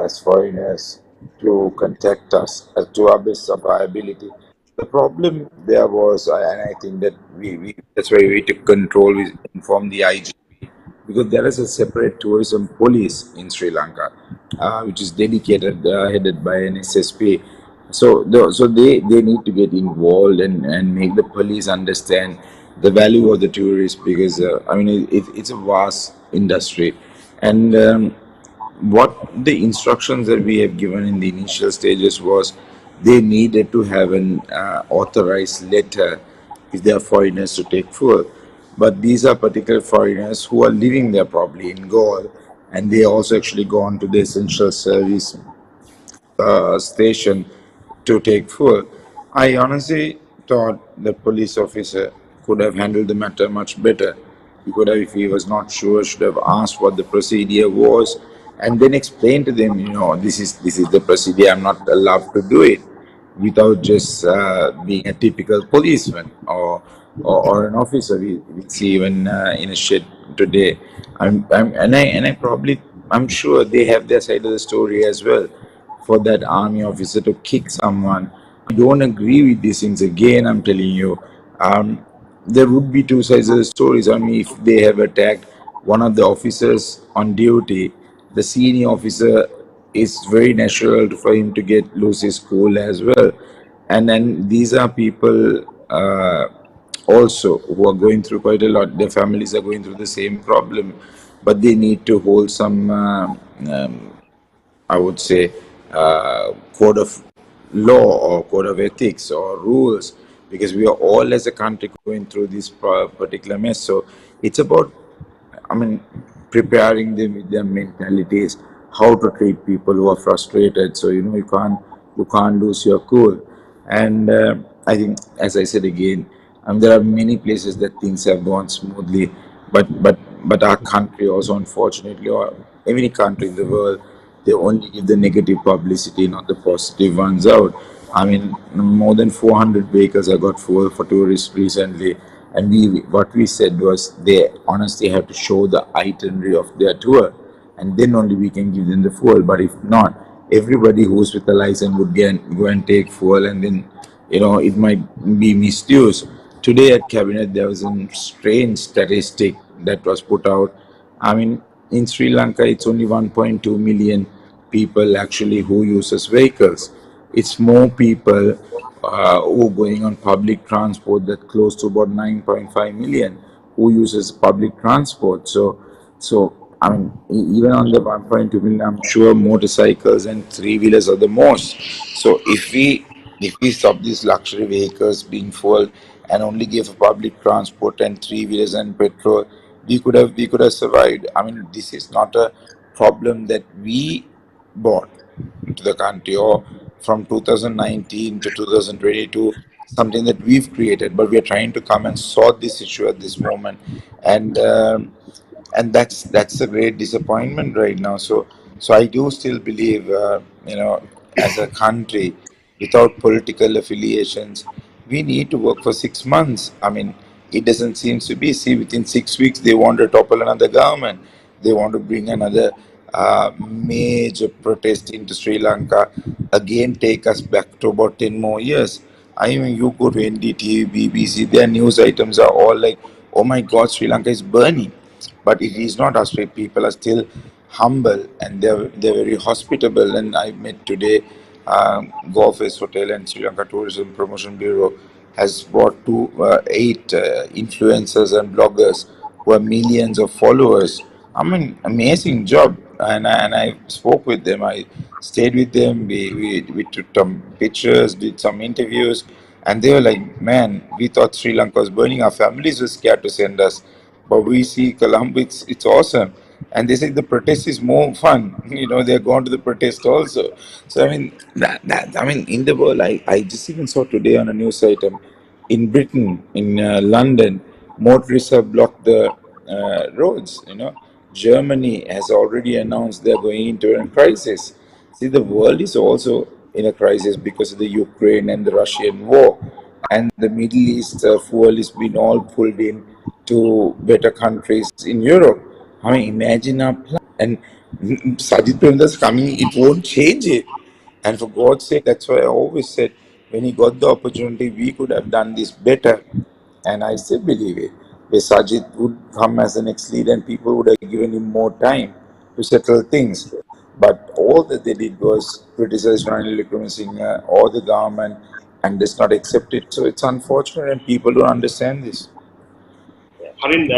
as foreigners to contact us to our best of our ability. The problem there was, and I think that that's why we took control, we informed the IGP, because there is a separate tourism police in Sri Lanka, which is dedicated, headed by an SSP. So they need to get involved and make the police understand the value of the tourists, because I mean it's a vast industry, and what the instructions that we have given in the initial stages was they needed to have an authorized letter if they are foreigners to take fuel. But these are particular foreigners who are living there probably in Gaul, and they also actually gone to the essential service station to take fuel. I honestly thought the police officer could have handled the matter much better. He could have, if he was not sure, should have asked what the procedure was, and then explain to them, this is the procedure. I'm not allowed to do it, without just being a typical policeman or an officer we see even in a shed today. I'm sure they have their side of the story as well. For that army officer to kick someone, I don't agree with these things. Again, I'm telling you, there would be two sides of the stories. I mean, if they have attacked one of the officers on duty, the senior officer, it's very natural for him to get lose his cool as well. And then these are people also who are going through quite a lot. Their families are going through the same problem, but they need to hold some I would say, code of law or code of ethics or rules, because we are all as a country going through this particular mess. So it's about, I mean, preparing them with their mentalities, how to treat people who are frustrated. So you can't lose your cool. And I think, as I said again, there are many places that things have gone smoothly, but our country also, unfortunately, or any country in the world, they only give the negative publicity, not the positive ones out. I mean, more than 400 vehicles I got full for tourists recently, and what we said was they honestly have to show the itinerary of their tour, and then only we can give them the fuel. But if not, everybody who's with a license would go and take fuel, and then it might be misused. Today at cabinet there was a strange statistic that was put out. I mean, in Sri Lanka, it's only 1.2 million people actually who uses vehicles. It's more people who going on public transport, that close to about 9.5 million who uses public transport. So I mean, even on the 1.2 million, I'm sure motorcycles and three-wheelers are the most. So if we stop these luxury vehicles being full and only give public transport and three-wheelers and petrol, we could have survived. I mean, this is not a problem that we brought to the country, or from 2019 to 2022, something that we've created, but we are trying to come and sort this issue at this moment. And um, and that's a great disappointment right now. So I do still believe, as a country, without political affiliations, we need to work for 6 months. I mean, it doesn't seem to be. See, within 6 weeks, they want to topple another government. They want to bring another major protest into Sri Lanka, again take us back to about 10 more years. I mean, you go to NDTV, BBC, their news items are all like, oh my God, Sri Lanka is burning. But it is not. Australian people are still humble, and they're very hospitable. And I met today, Golf's Hotel and Sri Lanka Tourism Promotion Bureau has brought eight influencers and bloggers who have millions of followers. I mean, amazing job. And I spoke with them. I stayed with them. We took some pictures, did some interviews, and they were like, "Man, we thought Sri Lanka was burning. Our families were scared to send us, but we see Colombo, it's awesome." And they say the protest is more fun. They're going to the protest also. So I mean, I mean, in the world, I just even saw today on a news item, in Britain, in London, motorists have blocked the roads. Germany has already announced they're going into a crisis. See, the world is also in a crisis because of the Ukraine and the Russian war, and the Middle East fuel is being all pulled in to better countries in Europe. I mean, imagine our plan. And Sajid Premandar's coming, it won't change it. And for God's sake, that's why I always said, when he got the opportunity, we could have done this better. And I still believe it. Where Sajid would come as the next leader, and people would have given him more time to settle things. But all that they did was criticize Ranil Wickremesinghe or the government, and does not accept it. So it's unfortunate, and people don't understand this. Harin,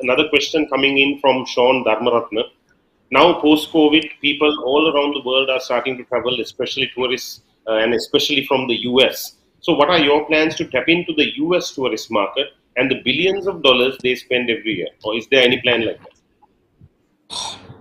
another question coming in from Sean Dharmaratna. Now, post-COVID, people all around the world are starting to travel, especially tourists, and especially from the US. So, what are your plans to tap into the US tourist market and the billions of dollars they spend every year? Or is there any plan like that?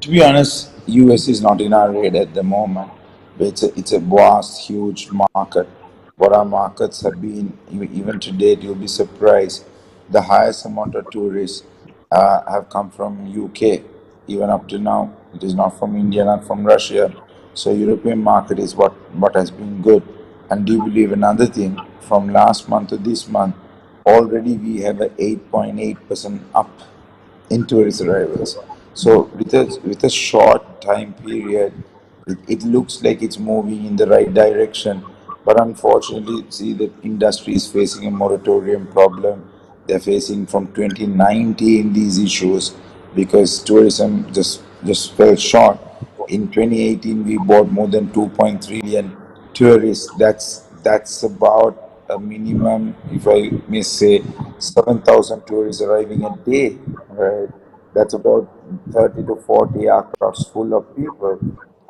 To be honest, US is not in our radar at the moment. But it's a vast, huge market. What our markets have been, even to date, you'll be surprised. The highest amount of tourists have come from UK. Even up to now, it is not from India, not from Russia. So European market is what has been good. And do you believe another thing? From last month to this month, already we have a 8.8% up in tourist arrivals. So with a short time period, it looks like it's moving in the right direction. But unfortunately, see, the industry is facing a moratorium problem. They're facing from 2019 these issues, because tourism just fell short. In 2018, we brought more than 2.3 million tourists. That's about a minimum, if I may say, 7,000 tourists arriving a day. Right? That's about 30 to 40 aircrafts full of people.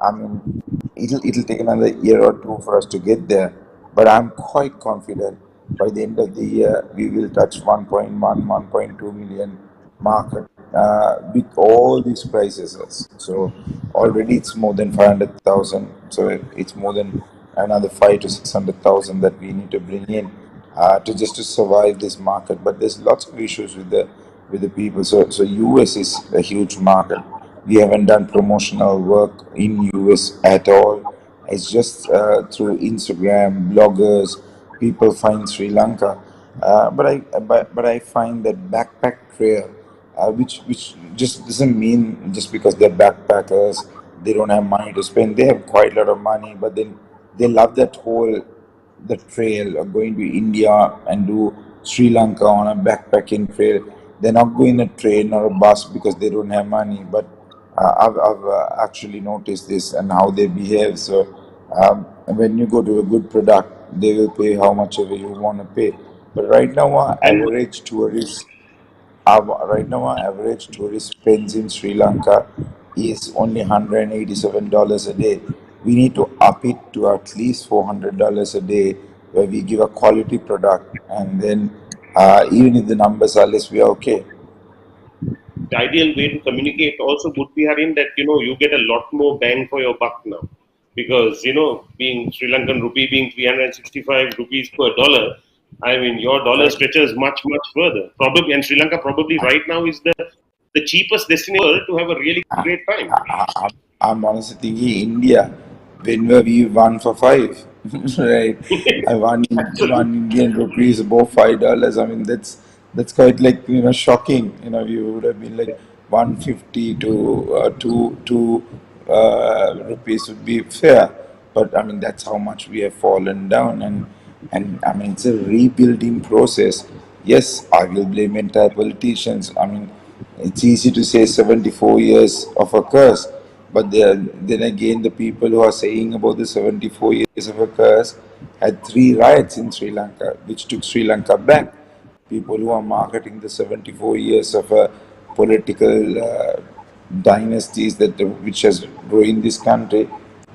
I mean, it'll take another year or two for us to get there, but I'm quite confident by the end of the year we will touch 1.1, 1.2 million market with all these prices. So already it's more than 500,000. So it's more than another 5 to 600,000 that we need to bring in to survive this market. But there's lots of issues with the people. So US is a huge market. We haven't done promotional work in US at all. It's just through Instagram, bloggers, people find Sri Lanka. But I find that backpack trail, which just doesn't mean just because they're backpackers, they don't have money to spend. They have quite a lot of money, but then they love that whole the trail of going to India and do Sri Lanka on a backpacking trail. They're not going a train or a bus because they don't have money. But I've actually noticed this and how they behave. So when you go to a good product, they will pay how much ever you want to pay. But right now, And right now, our average tourist spends in Sri Lanka is only $187 a day. We need to up it to at least $400 a day, where we give a quality product, and then even if the numbers are less, we are okay. the ideal way to communicate also would be, Harin, that you get a lot more bang for your buck now, because being Sri Lankan rupee being 365 rupees per dollar, I mean your dollar Correct. stretches much further. Probably, and Sri Lanka probably right now is the cheapest destination in the world to have a really great time. I'm honestly thinking India, whenever we won for five, right? I won Absolutely. one Indian rupee is about $5. I mean, that's quite like shocking. You would have been like 150 to two rupees would be fair, but I mean that's how much we have fallen down, and I mean it's a rebuilding process. Yes, I will blame entire politicians. I mean, it's easy to say 74 years of a curse, but then again, the people who are saying about the 74 years of a curse had three riots in Sri Lanka, which took Sri Lanka back. People who are marketing the 74 years of a political dynasties which has ruined this country,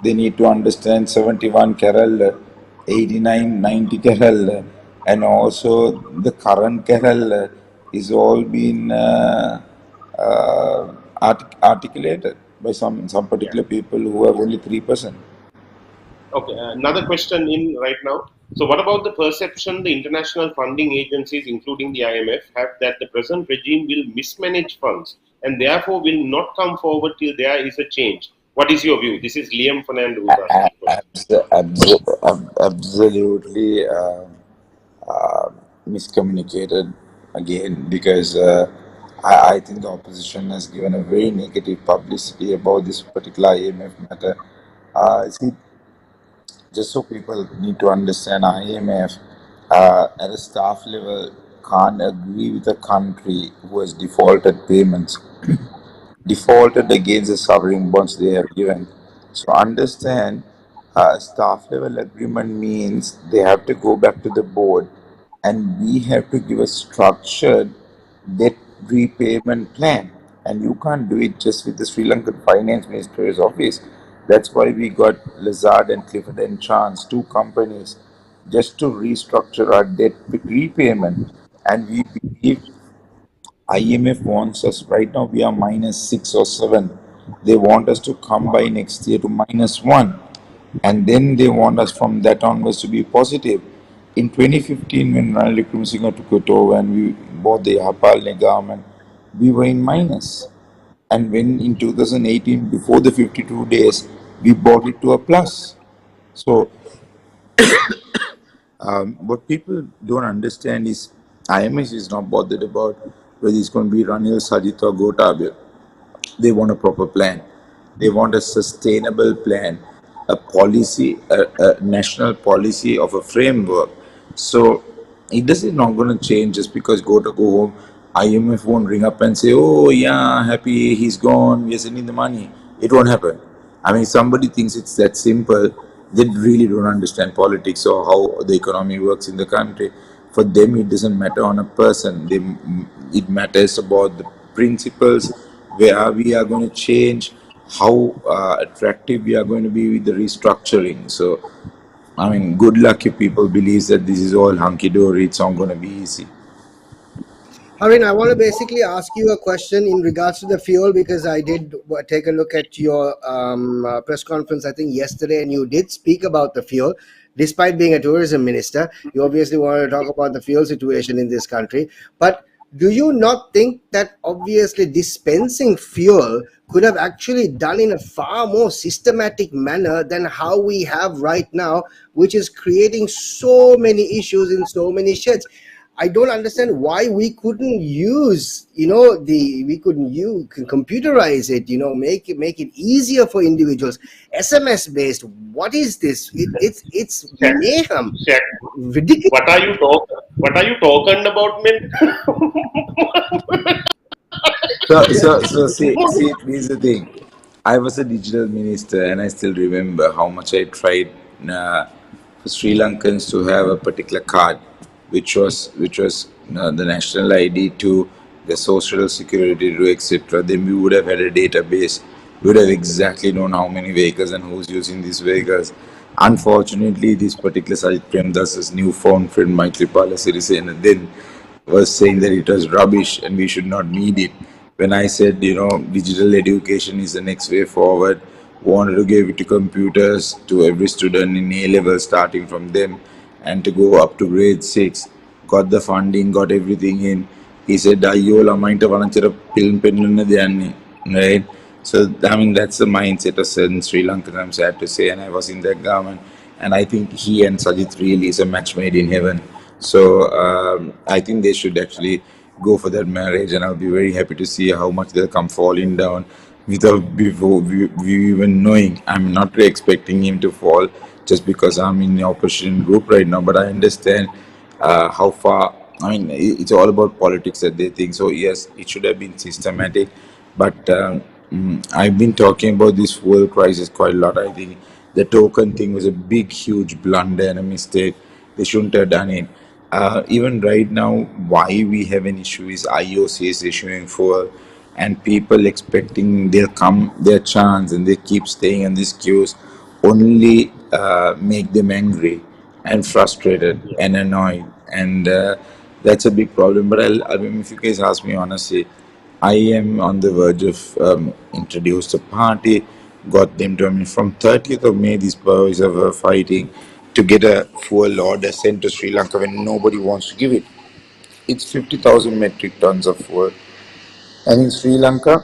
they need to understand 71 Kerala, 89, 90 Kerala, and also the current Kerala is all been articulated by some Yeah. particular people who have only 3%. Okay, another question in right now. So, what about the perception the international funding agencies, including the IMF, have that the present regime will mismanage funds and therefore will not come forward till there is a change? What is your view? This is Liam Fernando who's asking the question. Absolutely miscommunicated again, because I think the opposition has given a very negative publicity about this particular IMF matter. See, just so people need to understand, IMF at a staff level can't agree with a country who has defaulted against the sovereign bonds they have given. So understand, staff level agreement means they have to go back to the board, and we have to give a structured debt repayment plan. And you can't do it just with the Sri Lankan Finance Minister's office. That's why we got Lazard and Clifford and Chance, two companies, just to restructure our debt repayment. And we believe IMF wants us right now, we are -6 or 7. They want us to come by next year to -1. And then they want us from that onwards to be positive. In 2015, when Ranil Wickremesinghe took it over and we bought the Yapal government, we were in minus. And when in 2018, before the 52 days, we brought it to a plus. So what people don't understand is IMF is not bothered about whether it's going to be Ranil, Sajit or Gotabaya. They want a proper plan. They want a sustainable plan, a policy, a national policy of a framework. So it does not going to change just because go home. IMF won't ring up and say, "Oh yeah, happy he's gone. We're sending the money." It won't happen. I mean, somebody thinks it's that simple. They really don't understand politics or how the economy works in the country. For them, it doesn't matter on a person. It matters about the principles, where we are going to change, how attractive we are going to be with the restructuring. So, I mean, good luck if people believe that this is all hunky dory. It's not going to be easy. Harin, I want to basically ask you a question in regards to the fuel because I did take a look at your press conference, I think, yesterday, and you did speak about the fuel. Despite being a tourism minister, you obviously wanted to talk about the fuel situation in this country. But do you not think that obviously dispensing fuel could have actually done in a far more systematic manner than how we have right now, which is creating so many issues in so many sheds? I don't understand why we couldn't use, we couldn't you can computerize it, make it easier for individuals. SMS based. What is this? It's Shaq, mayhem, Shaq, ridiculous. what are you talking about, man? See, this is the thing. I was a digital minister, and I still remember how much I tried for Sri Lankans to have a particular card, which was the national ID to the social security to etc. Then we would have had a database. We would have exactly known how many vehicles and who's using these vehicles. Unfortunately, this particular Sajid Premdas' newfound friend Maitripala Sirisena then was saying that it was rubbish and we should not need it. When I said, digital education is the next way forward, wanted to give it to computers to every student in A level, starting from them, and to go up to grade 6, got the funding, got everything in. He said, Ayola mind film pen, right? So, I mean, that's the mindset of certain Sri Lankans, I'm sad to say, and I was in that government. And I think he and Sajid really is a match made in heaven. So I think they should actually go for that marriage, and I'll be very happy to see how much they'll come falling down without before we even knowing. I'm not really expecting him to fall just because I'm in the opposition group right now, but I understand how far. I mean, it's all about politics that they think. So yes, it should have been systematic, but I've been talking about this world crisis quite a lot. I think the token thing was a big, huge blunder and a mistake. They shouldn't have done it. Even right now, why we have an issue is IOC is issuing fuel, and people expecting they'll come their chance, and they keep staying in these queues, only make them angry and frustrated and annoyed, and that's a big problem. But I mean, if you guys ask me honestly, I am on the verge of introduce a party, got them to, I mean, from 30th of May, these boys are fighting to get a fuel order sent to Sri Lanka when nobody wants to give it. It's 50,000 metric tons of fuel. And in Sri Lanka,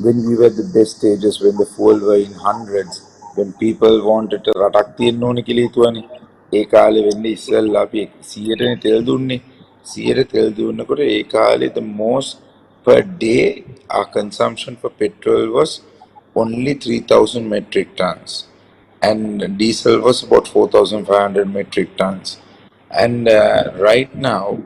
when we were at the best stages, when the fuel were in hundreds, when people wanted to රටක් තියෙන්න ඕන කියලා හිතුවනේ. ඒ කාලේ වෙන්නේ ඉස්සෙල්ලා අපි 100ටනේ තෙල් දුන්නේ. 100ට තෙල් දුන්නකොට ඒ කාලේ the most per day our consumption for petrol was only 3,000 metric tons, and diesel was about 4,500 metric tons. And right now,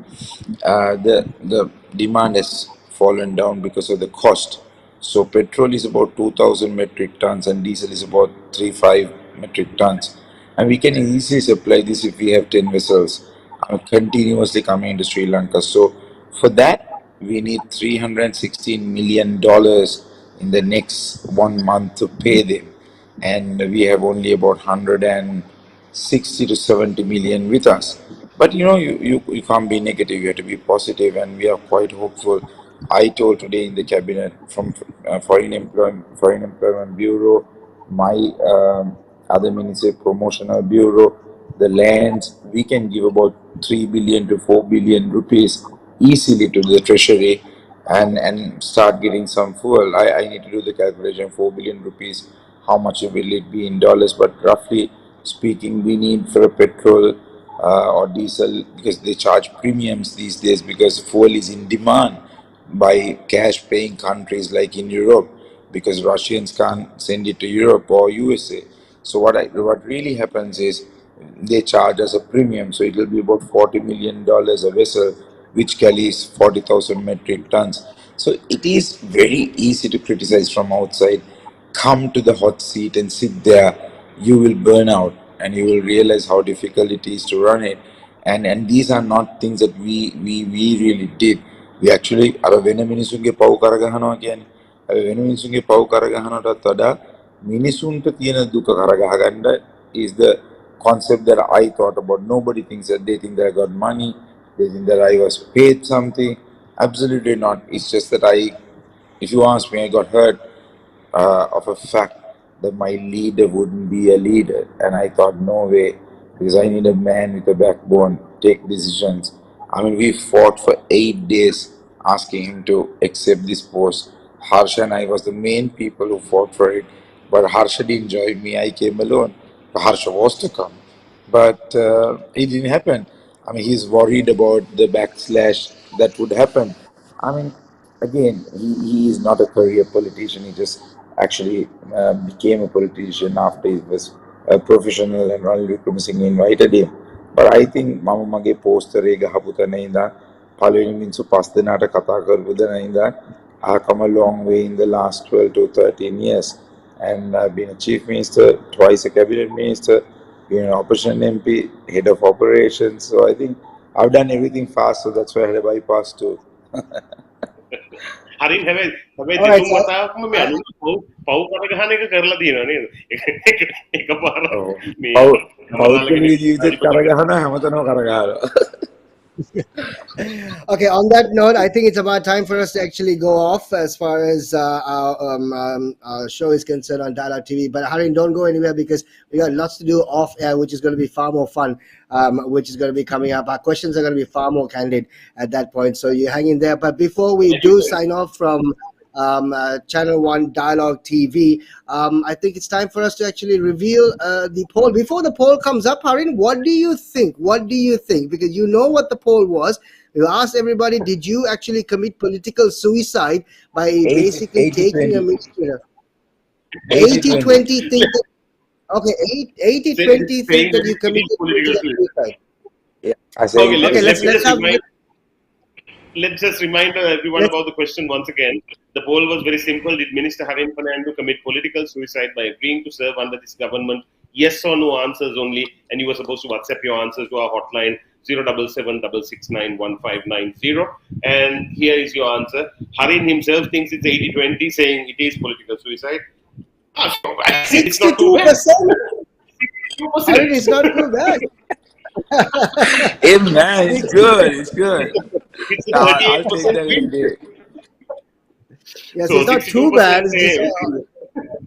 the demand has fallen down because of the cost. So petrol is about 2,000 metric tons, and diesel is about 3,500 metric tons. And we can easily supply this if we have 10 vessels continuously coming into Sri Lanka. So for that, we need $316 million in the next 1 month to pay them, and we have only about 160 to 70 million with us. But you can't be negative, you have to be positive, and we are quite hopeful. I told today in the cabinet from Foreign Employment Bureau, my other minister promotional bureau, the lands, we can give about 3 billion to 4 billion rupees easily to the treasury, and start getting some fuel. I need to do the calculation, 4 billion rupees, how much will it be in dollars? But roughly speaking, we need for a petrol or diesel, because they charge premiums these days because fuel is in demand by cash paying countries like in Europe, because Russians can't send it to Europe or USA. So what really happens is they charge us a premium, so it will be about $40 million a vessel, which carries 40,000 metric tons. So it is very easy to criticize from outside. Come to the hot seat and sit there. You will burn out, and you will realize how difficult it is to run it. And these are not things that we really did. We actually අර වෙන මිනිසුන්ගේ පව් කරගහනවා කියන්නේ. අර වෙන මිනිසුන්ගේ පව් කරගහනටත් වඩා මිනිසුන්ට තියෙන දුක කරගහ ගන්න is the concept that I thought about. Nobody thinks that they think that I got money, they think that I was paid something. Absolutely not. It's just that if you ask me, I got hurt of a fact that my leader wouldn't be a leader. And I thought, no way, because I need a man with a backbone, take decisions. I mean, we fought for 8 days asking him to accept this post. Harsha and I was the main people who fought for it. But Harsha didn't join me, I came alone. Harsha was to come. But it didn't happen. I mean, he's worried about the backslash that would happen. I mean, again, he is not a career politician. He just actually became a politician after he was a professional and Ranil Wickremesinghe invited him. But I think මම මගේ poster එක ගහපු තැන ඉඳන් පළවෙනි මිනිස්සු 5 දෙනාට කතා කරපු තැන ඉඳන් I come a long way in the last 12 to 13 years. And I've been a chief minister, twice a cabinet minister, been an opposition MP, head of operations. So I think I've done everything fast, so that's why I had a bypass too. හරින් හැබැයි Alright, දෙතුන් වතාවක්ම මේ අනුන් පව් කරගහන එක කරලා තියෙනවා නේද? එකපාර Oh, මේ පෞද්ගලික ජීවිතේ කරගහන හැමතැනම කරගහනවා. Okay, on that note, I think it's about time for us to actually go off as far as our show is concerned on Dialogue TV. But Harin, don't go anywhere because we got lots to do off air, which is going to be far more fun, which is going to be coming up. Our questions are going to be far more candid at that point. So you hang in there. But before we do sign off from Channel 1 Dialogue TV, I think it's time for us to actually reveal the poll. Before the poll comes up, Harin, what do you think? What do you think? Because you know what the poll was. We asked everybody, did you actually commit political suicide by basically taking a mixture? 80-20 think that, okay, 80-20 think that you committed political suicide. Yeah, I say Okay, Okay, let's just remind everyone about the question once again. The poll was very simple. Did Minister Harin Fernando commit political suicide by agreeing to serve under this government? Yes or no answers only. And you were supposed to WhatsApp your answers to our hotline 077-669-1590. And here is your answer. Harin himself thinks it's 80-20, saying it is political suicide. It's not too bad. 62%. Harin, it's not too bad. hey man, it's good. It's good. It's a I'll take 38% that win. every day. Yes, So it's not too 62% bad. It's say- just,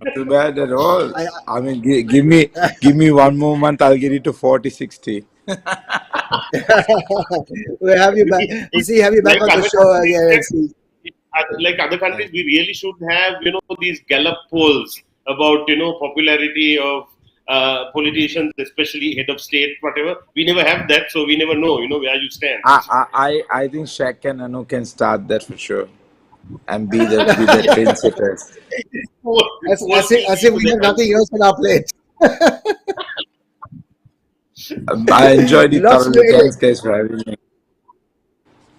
Not too bad at all. I- I mean, give me 1 more month. I'll get it to 40-60. we'll have you back. We'll see, have you back on the show again. And see. Like other countries, we really should have, these Gallup polls about, popularity of politicians, especially head of state, whatever. We never have that, so we never know, where you stand. I think Shaq and Anu can start that for sure, and be the trendsetters. As if we have nothing else on our plate. I enjoyed it Lots to thoroughly. do. Thanks, guys, for having me.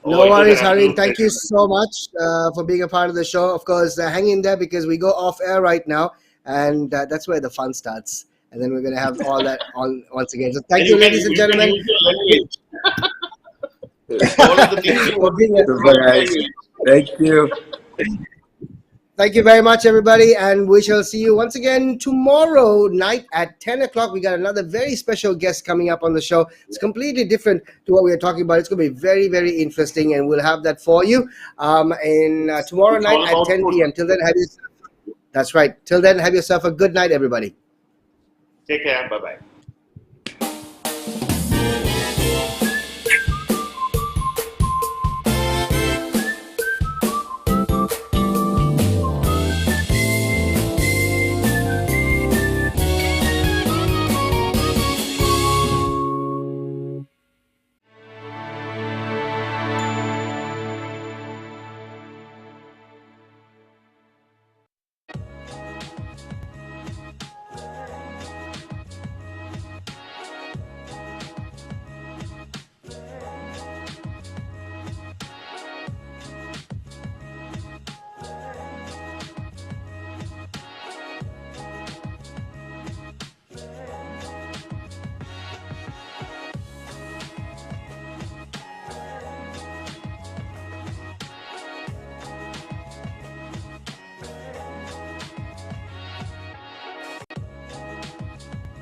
No it was worries, an Harin. absolute Thank you pleasure. so much for being a part of the show. Of course, hang in there because we go off air right now, and that's where the fun starts. And then we're going to have all that on once again. So thank And you, can- ladies and can gentlemen. use your language. All of the things you for want being to a- Super, guys. Thank you. Thank you very much, everybody. And we shall see you once again tomorrow night at 10 o'clock. We got another very special guest coming up on the show. It's completely different to what we are talking about. It's going to be very, very interesting, and we'll have that for you tomorrow It's all night at about 10 food. p.m. Till then, that's right. Till then, have yourself a good night, everybody. Take care. Bye-bye.